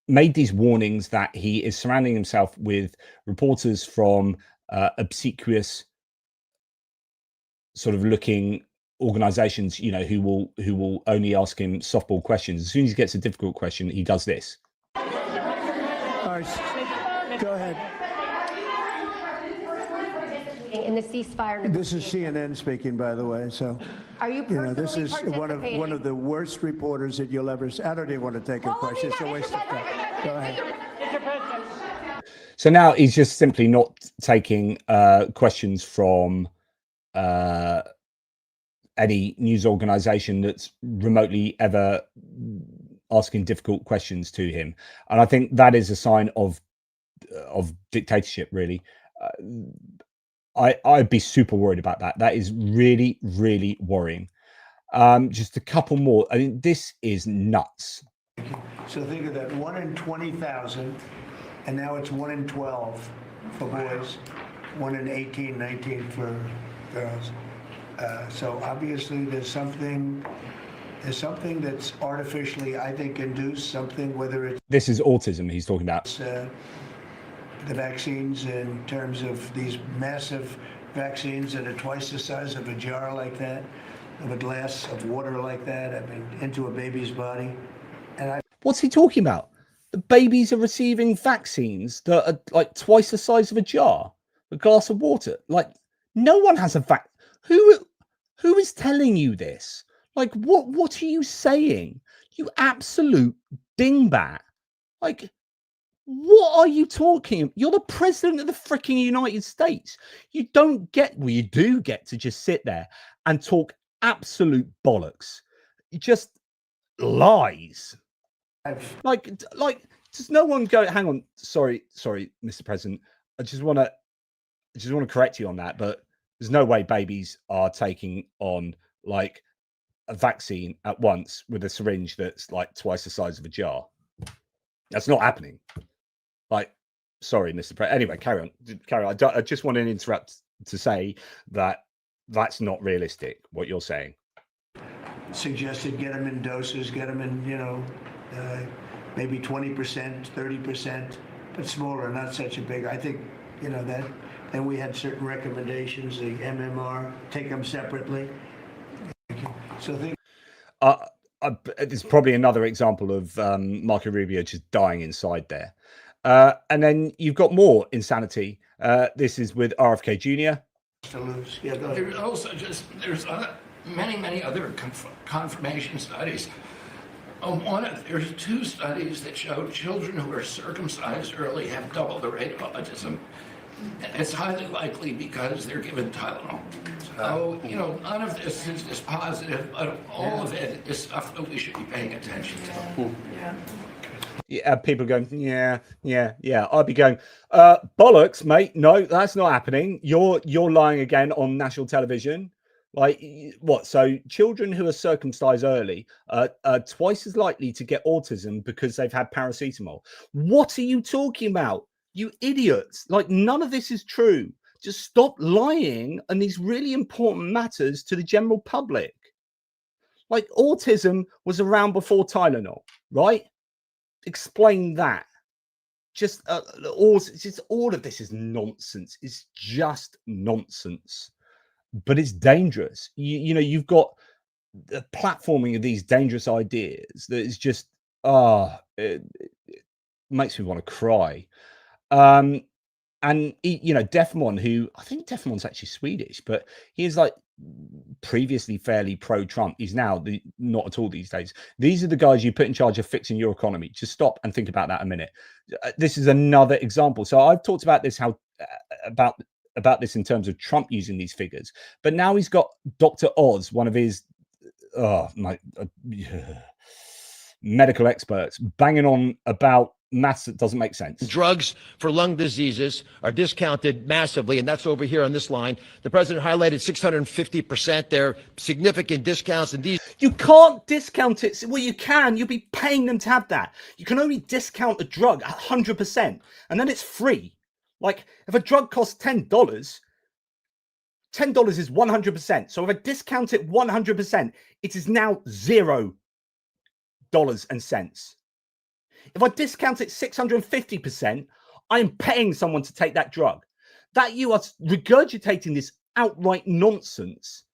Speaker 1: made these warnings that he is surrounding himself with reporters from obsequious sort of looking organizations, who will only ask him softball questions. As soon as he gets a difficult question, he does this.
Speaker 5: All right, go ahead.
Speaker 6: In the ceasefire.
Speaker 5: This is CNN speaking, by the way. So,
Speaker 6: are you personally
Speaker 5: this is one of the worst reporters that you'll ever see. I don't even want to take a question. It's a waste of time. Go ahead.
Speaker 1: So now he's just simply not taking questions from any news organization that's remotely ever asking difficult questions to him. And I think that is a sign of dictatorship, really. I'd be super worried about that. That is really, really worrying. Just a couple more. I mean, this is nuts.
Speaker 5: So think of that, 1 in 20,000, and now it's 1 in 12 for boys, 1 in 18, 19 for girls. So obviously there's something There's something that's artificially, I think, induced, something, whether it's
Speaker 1: This is autism he's talking about.
Speaker 5: the vaccines in terms of these massive vaccines that are twice the size of a jar like that, of a glass of water like that, I mean, into a baby's body. And
Speaker 1: What's he talking about? The babies are receiving vaccines that are like twice the size of a jar, a glass of water. Like, no one has a vac. Who is telling you this? Like, what are you saying? You absolute dingbat. Like, what are you talking? You're the president of the freaking United States. You don't get, well, you do get to just sit there and talk absolute bollocks. Just lies. Like, does no one go, hang on, sorry, Mr. President. I just want to correct you on that, but there's no way babies are taking on like a vaccine at once with a syringe that's like twice the size of a jar. That's not happening. Like, sorry, Mr. President. Anyway, carry on. I just want to interrupt to say that that's not realistic, what you're saying.
Speaker 5: suggested get them in doses, get them in, maybe 20%, 30%, but smaller, not such a big. I think, that. Then we had certain recommendations, the MMR, take them separately. So think.
Speaker 1: It's probably another example of Marco Rubio just dying inside there. And then you've got more insanity. This is with RFK Jr.
Speaker 5: Yeah, go ahead.
Speaker 7: There's also there's many other confirmation studies. There's 2 studies that showed children who are circumcised early have double the rate of autism. It's highly likely because they're given Tylenol. So, none of this is just positive, but all of it is stuff that we should be paying attention to.
Speaker 1: Yeah, people going, yeah. I'd be going, bollocks, mate. No, that's not happening. You're lying again on national television. Like, what? So children who are circumcised early are twice as likely to get autism because they've had paracetamol. What are you talking about? You idiots. Like, none of this is true. Just stop lying on these really important matters to the general public. Like, autism was around before Tylenol, right? Explain that. Just all of this is nonsense. It's just nonsense, but it's dangerous. You've got the platforming of these dangerous ideas that is just it makes me want to cry. And Defmon, who I think Defmon's actually Swedish, but he is like previously fairly pro-Trump. He's now not at all these days. These are the guys you put in charge of fixing your economy. Just stop and think about that a minute. This is another example. So I've talked about this, about this in terms of Trump using these figures, but now he's got Dr. Oz, one of his medical experts, banging on about maths that doesn't make sense.
Speaker 8: Drugs for lung diseases are discounted massively, and that's over here on this line. The president highlighted 650%. They're significant discounts, and these.
Speaker 1: You can't discount it. Well, you can. You'll be paying them to have that. You can only discount a drug 100%, and then it's free. Like, if a drug costs $10 is 100%. So if I discount it 100%, it is now $0 and cents. If I discount it 650%, I am paying someone to take that drug. That you are regurgitating this outright nonsense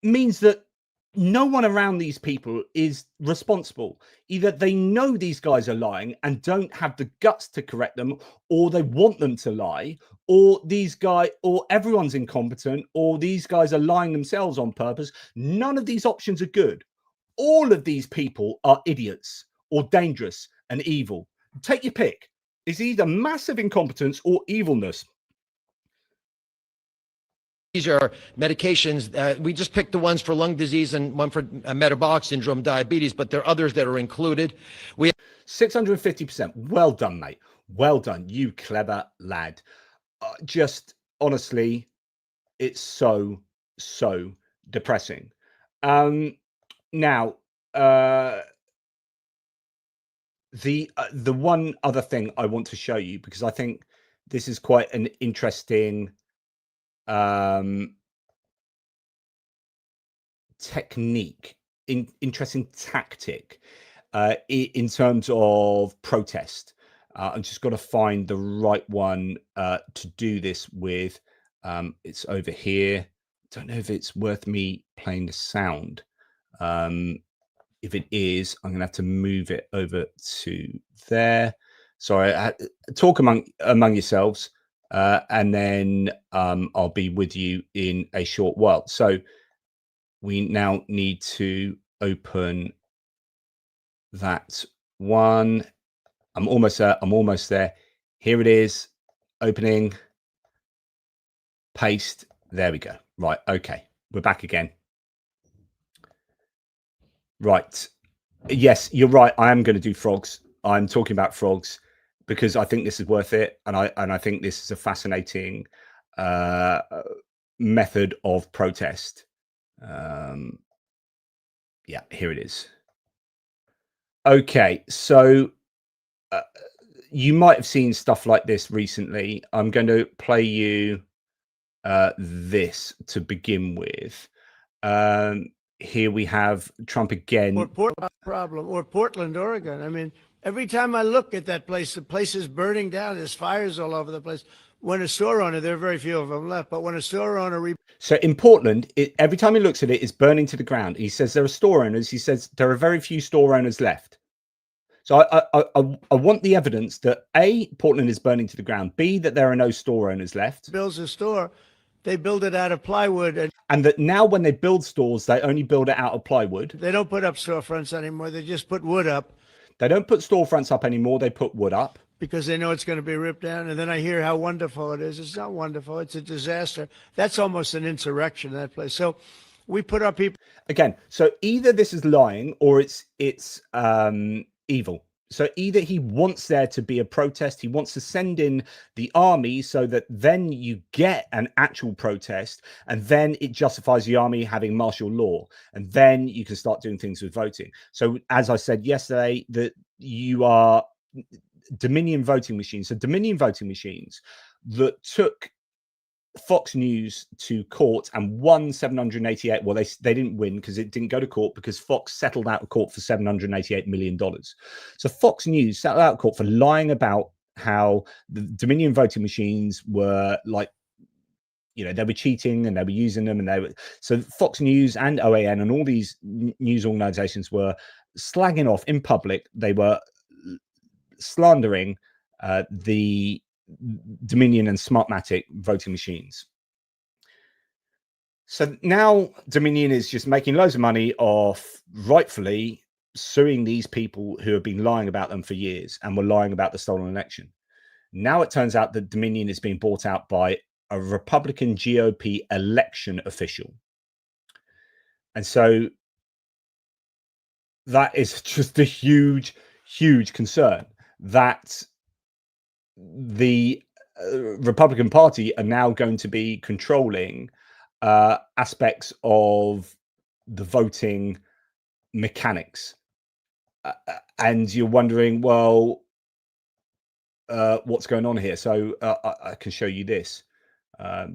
Speaker 1: means that no one around these people is responsible. Either they know these guys are lying and don't have the guts to correct them, or they want them to lie, or everyone's incompetent, or these guys are lying themselves on purpose. None of these options are good. All of these people are idiots or dangerous and evil. Take your pick. It's either massive incompetence or evilness.
Speaker 8: These are medications. We just picked the ones for lung disease and one for metabolic syndrome, diabetes, but there are others that are included.
Speaker 1: 650%. Well done, mate. Well done. You clever lad. Just honestly, it's so depressing. Now, the one other thing I want to show you, because I think this is quite an interesting technique interesting tactic in terms of protest. I've just got to find the right one to do this with. It's over here. Don't know if it's worth me playing the sound. If it is, I'm going to have to move it over to there. Sorry, talk among yourselves, and then I'll be with you in a short while. So we now need to open that one. I'm almost there. Here it is. Opening. Paste. There we go. Right. Okay. We're back again. Right. Yes, you're right. I am going to do frogs. I'm talking about frogs because I think this is worth it, and I think this is a fascinating method of protest. Yeah, here it is. Okay, so you might have seen stuff like this recently. I'm going to play you this to begin with. Here we have Trump again.
Speaker 9: Or Portland, Oregon. I mean, every time I look at that place, the place is burning down. There's fires all over the place. When a store owner, there are very few of them left, but when a store owner...
Speaker 1: So in Portland, every time he looks at it, it's burning to the ground. He says there are store owners. He says there are very few store owners left. So I want the evidence that A, Portland is burning to the ground. B, that there are no store owners left.
Speaker 9: Builds a store. They build it out of plywood.
Speaker 1: And that now when they build stores, they only build it out of plywood.
Speaker 9: They don't put up storefronts anymore. They just put wood up.
Speaker 1: They don't put storefronts up anymore. They put wood up.
Speaker 9: Because they know it's going to be ripped down. And then I hear how wonderful it is. It's not wonderful. It's a disaster. That's almost an insurrection, that place. So we put our people...
Speaker 1: Again, so either this is lying or it's evil. So either he wants there to be a protest, he wants to send in the army so that then you get an actual protest, and then it justifies the army having martial law, and then you can start doing things with voting. So as I said yesterday, that you are Dominion voting machines. So Dominion voting machines that took Fox News to court and won 788. Well, they didn't win because it didn't go to court because Fox settled out of court for $788 million. So Fox News settled out of court for lying about how the Dominion voting machines were like, you know, they were cheating and they were using them, and they were, so Fox News and OAN and all these news organizations were slagging off in public. They were slandering the Dominion and Smartmatic voting machines. So now Dominion is just making loads of money off rightfully suing these people who have been lying about them for years and were lying about the stolen election. Now it turns out that Dominion is being bought out by a Republican GOP election official. And so that is just a huge, huge concern that the Republican Party are now going to be controlling aspects of the voting mechanics. And you're wondering, well, what's going on here? So I can show you this.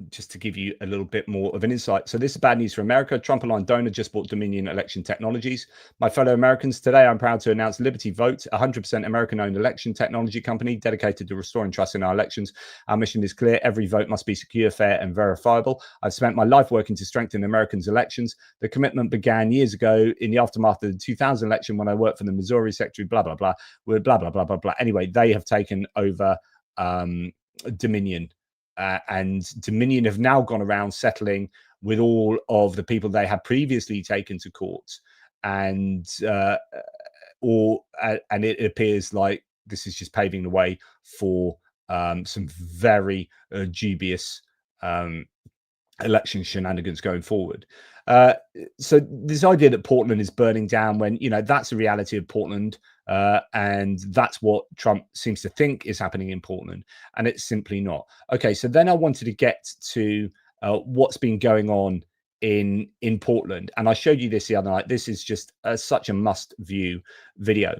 Speaker 1: Just to give you a little bit more of an insight. So this is bad news for America. Trump-aligned donor just bought Dominion Election Technologies. My fellow Americans, today I'm proud to announce Liberty Vote, a 100% American-owned election technology company dedicated to restoring trust in our elections. Our mission is clear. Every vote must be secure, fair, and verifiable. I've spent my life working to strengthen Americans' elections. The commitment began years ago in the aftermath of the 2000 election when I worked for the Missouri Secretary, blah, blah, blah, with blah, blah, blah, blah, blah. Anyway, they have taken over Dominion. And Dominion have now gone around settling with all of the people they had previously taken to court, and it appears like this is just paving the way for some very dubious election shenanigans going forward. So this idea that Portland is burning down, when you know that's the reality of Portland, and that's what Trump seems to think is happening in Portland, and it's simply not. Okay, so then I wanted to get to what's been going on in Portland, and I showed you this the other night. This is just such a must-view video.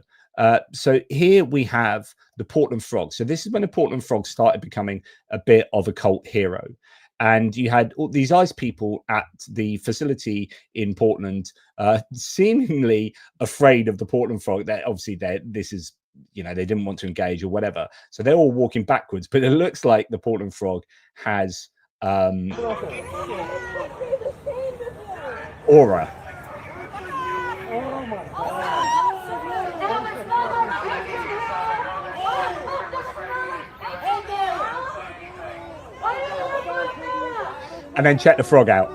Speaker 1: So here we have the Portland Frog. So this is when the Portland Frog started becoming a bit of a cult hero. and you had all these ICE people at the facility in Portland, seemingly afraid of the Portland frog. That obviously this is, you know, they didn't want to engage or whatever, so they're all walking backwards. But it looks like the Portland frog has aura. And then check the frog out.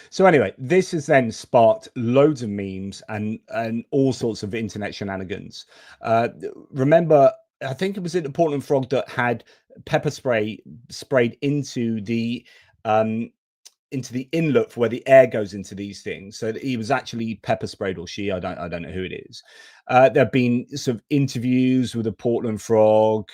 Speaker 1: So anyway, this has then sparked loads of memes and all sorts of internet shenanigans. Remember, I think it was the Portland frog that had pepper spray sprayed into the inlet for where the air goes into these things. So that he was actually pepper sprayed, or she, I don't know who it is. There have been sort of interviews with the Portland frog.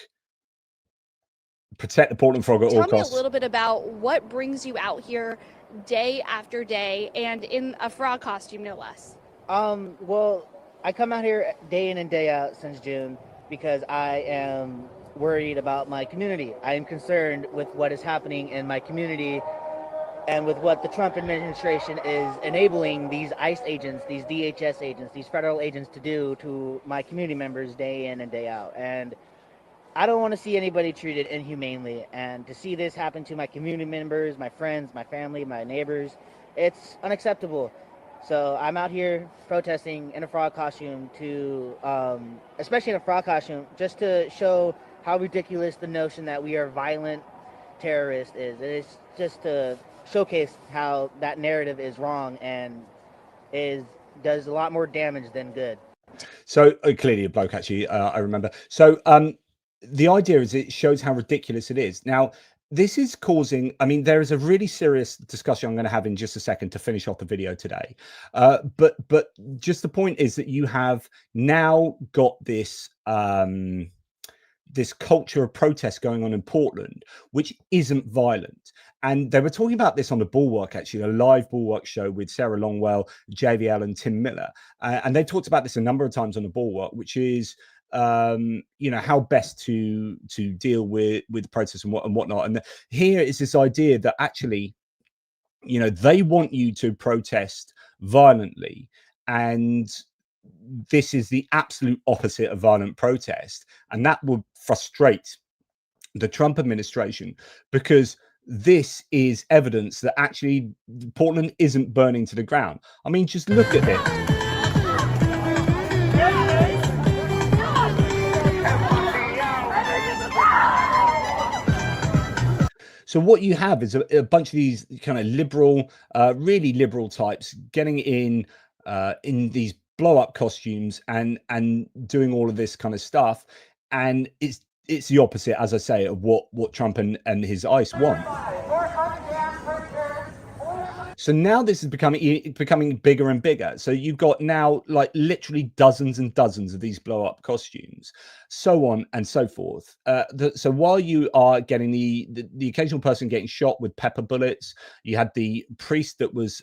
Speaker 1: Protect the Portland frog at all costs.
Speaker 10: Tell me a little bit about what brings you out here day after day and in a frog costume, no less.
Speaker 11: Well, I come out here day in and day out since June because I am worried about my community. I am concerned with what is happening in my community and with what the Trump administration is enabling these ICE agents, these DHS agents, these federal agents to do to my community members day in and day out. And I don't want to see anybody treated inhumanely, and to see this happen to my community members, my friends, my family, my neighbors, it's unacceptable. So I'm out here protesting in a frog costume especially in a frog costume, just to show how ridiculous the notion that we are violent terrorists is. It is just to showcase how that narrative is wrong and does a lot more damage than good.
Speaker 1: So clearly a bloke, actually, I remember. So the idea is it shows how ridiculous it is. Now, this is causing, I mean, there is a really serious discussion I'm going to have in just a second to finish off the video today. But just the point is that you have now got this this culture of protest going on in Portland, which isn't violent. And they were talking about this on the Bulwark, actually, a live Bulwark show with Sarah Longwell, JVL, and Tim Miller. And they talked about this a number of times on the Bulwark, which is, you know, how best to deal with protests and whatnot. And here is this idea that actually, you know, they want you to protest violently, and this is the absolute opposite of violent protest, and that will frustrate the Trump administration, because this is evidence that actually Portland isn't burning to the ground. I mean, just look at this. So what you have is a bunch of these kind of liberal, really liberal types getting in these blow-up costumes and doing all of this kind of stuff, and it's the opposite, as I say, of what Trump and his ICE want. So now this is becoming bigger and bigger. So you've got now like literally dozens and dozens of these blow-up costumes, so on and so forth. So while you are getting the occasional person getting shot with pepper bullets, you had the priest that was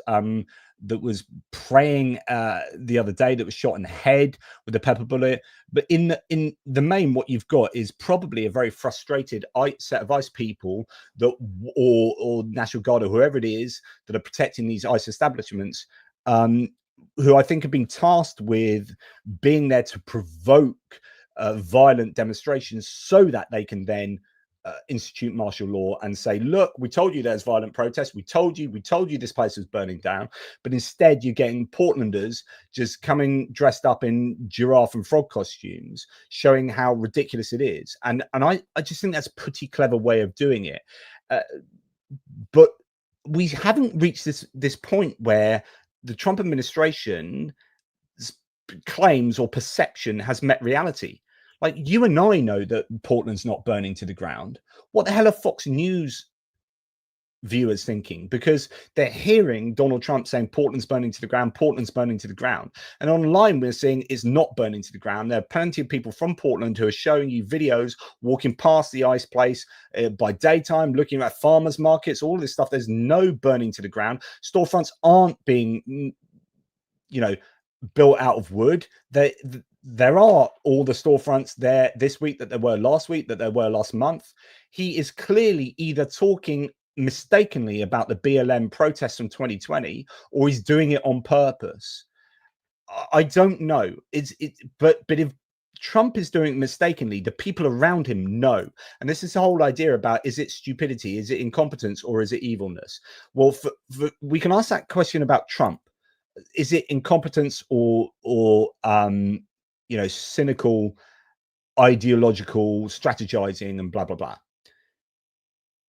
Speaker 1: praying the other day that was shot in the head with a pepper bullet. But in the main, what you've got is probably a very frustrated set of ICE people that, or National Guard or whoever it is that are protecting these ICE establishments, who I think have been tasked with being there to provoke violent demonstrations so that they can then institute martial law and say, look, we told you there's violent protests. We told you this place was burning down. But instead, you're getting Portlanders just coming dressed up in giraffe and frog costumes, showing how ridiculous it is. And I just think that's a pretty clever way of doing it. But we haven't reached this point where the Trump administration's claims or perception has met reality. Like, you and I know that Portland's not burning to the ground. What the hell are Fox News viewers thinking, because they're hearing Donald Trump saying Portland's burning to the ground, Portland's burning to the ground. And online, we're seeing it's not burning to the ground. There are plenty of people from Portland who are showing you videos walking past the ice place by daytime, looking at farmers markets, all of this stuff. There's no burning to the ground. Storefronts aren't being, built out of wood. There are all the storefronts there this week that there were last week, that there were last month. He is clearly either talking mistakenly about the BLM protests from 2020, or he's doing it on purpose. I don't know. But if Trump is doing it mistakenly, the people around him know. And this is the whole idea about, is it stupidity, is it incompetence, or is it evilness? Well, we can ask that question about Trump. Is it incompetence or cynical, ideological strategizing and blah, blah, blah?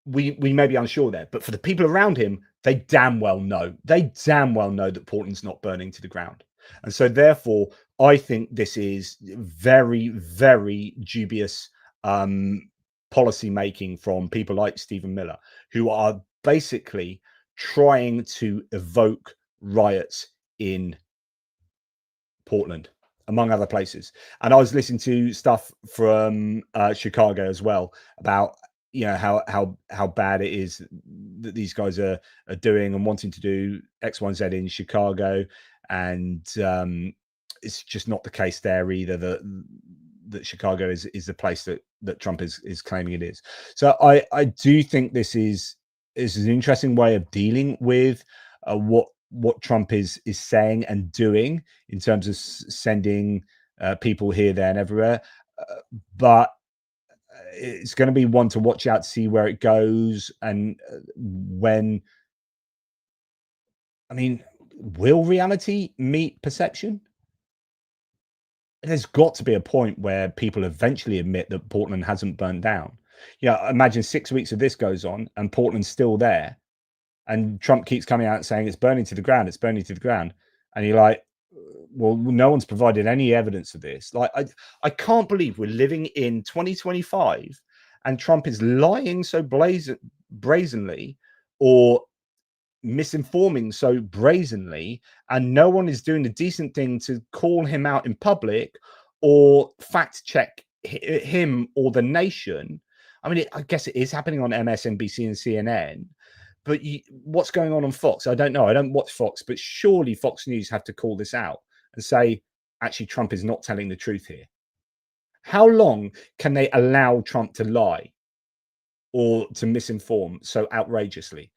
Speaker 1: We may be unsure there, but for the people around him, they damn well know. They damn well know that Portland's not burning to the ground. And so therefore, I think this is very, very dubious policy making from people like Stephen Miller, who are basically trying to evoke riots in Portland, among other places. And I was listening to stuff from Chicago as well about how bad it is that these guys are doing and wanting to do X, Y, and Z in Chicago, and it's just not the case there either. That Chicago is the place that Trump is claiming it is. So I do think this is an interesting way of dealing with what Trump is saying and doing in terms of sending people here, there, and everywhere. But it's going to be one to watch out to see where it goes, and will reality meet perception? There's got to be a point where people eventually admit that Portland hasn't burned down. Imagine 6 weeks of this goes on and Portland's still there, and Trump keeps coming out saying it's burning to the ground, it's burning to the ground. And you're like, well, no one's provided any evidence of this. Like, I can't believe we're living in 2025 and Trump is lying so brazenly or misinforming so brazenly, and no one is doing the decent thing to call him out in public or fact check him or the nation. I mean, I guess it is happening on MSNBC and CNN, but what's going on Fox? I don't know. I don't watch Fox, but surely Fox News have to call this out and say, actually, Trump is not telling the truth here. How long can they allow Trump to lie or to misinform so outrageously?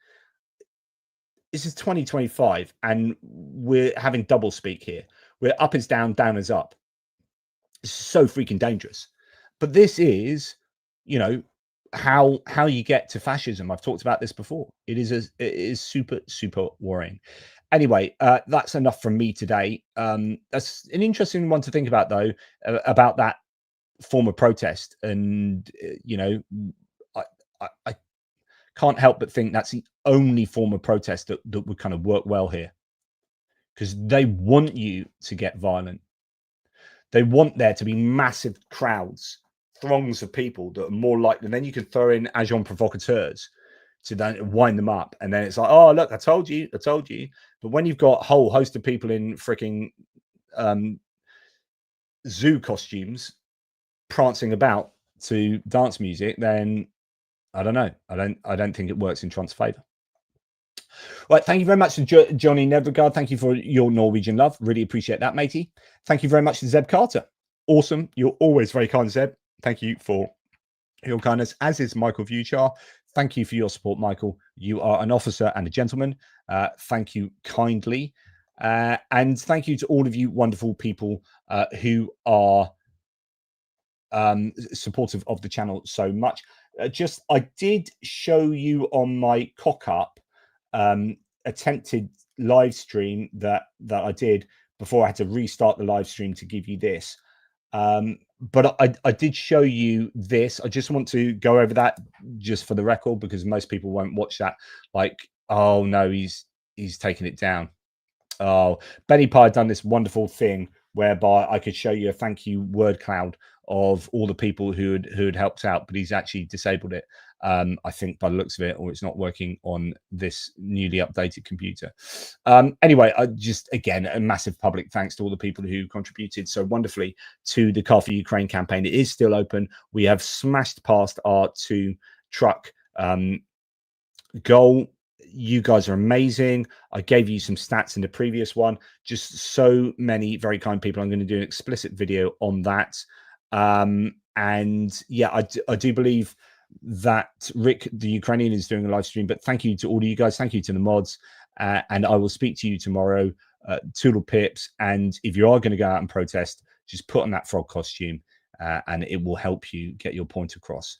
Speaker 1: This is 2025, and we're having double speak here. We're up is down, down is up. It's so freaking dangerous. But this is, how you get to fascism. I've talked about this before. It is super, super worrying. Anyway, that's enough from me today. That's an interesting one to think about, though, about that form of protest. And, I can't help but think that's the only form of protest that would kind of work well here, because they want you to get violent. They want there to be massive crowds, throngs of people that are more likely, and then you can throw in agents provocateurs to then wind them up. And then it's like, oh, look, I told you. But when you've got a whole host of people in freaking zoo costumes prancing about to dance music, then I don't know. I don't think it works in Trump's favor. Right, thank you very much to Johnny Nedregard. Thank you for your Norwegian love. Really appreciate that, matey. Thank you very much to Zeb Carter. Awesome. You're always very kind, Zeb. Thank you for your kindness, as is Michael Vuchar. Thank you for your support, Michael. You are an officer and a gentleman. Thank you kindly. And thank you to all of you wonderful people who are supportive of the channel so much. I did show you on my cock-up attempted live stream that I did before I had to restart the live stream to give you this. But I did show you this. I just want to go over that just for the record, because most people won't watch that. Like, oh no, he's taken it down. Oh, Benny Pie had done this wonderful thing whereby I could show you a thank you word cloud of all the people who had helped out, but he's actually disabled it. I think by the looks of it, or it's not working on this newly updated computer. Anyway, I just, again, a massive public thanks to all the people who contributed so wonderfully to the Car for Ukraine campaign. It is still open. We have smashed past our 2-truck goal. You guys are amazing. I gave you some stats in the previous one. Just so many very kind people. I'm going to do an explicit video on that. And yeah, I do believe that Rick, the Ukrainian, is doing a live stream. But thank you to all of you guys. Thank you to the mods. And I will speak to you tomorrow. Toodle pips. And if you are going to go out and protest, just put on that frog costume and it will help you get your point across.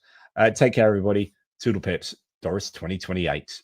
Speaker 1: Take care, everybody. Toodle pips. Doris 2028.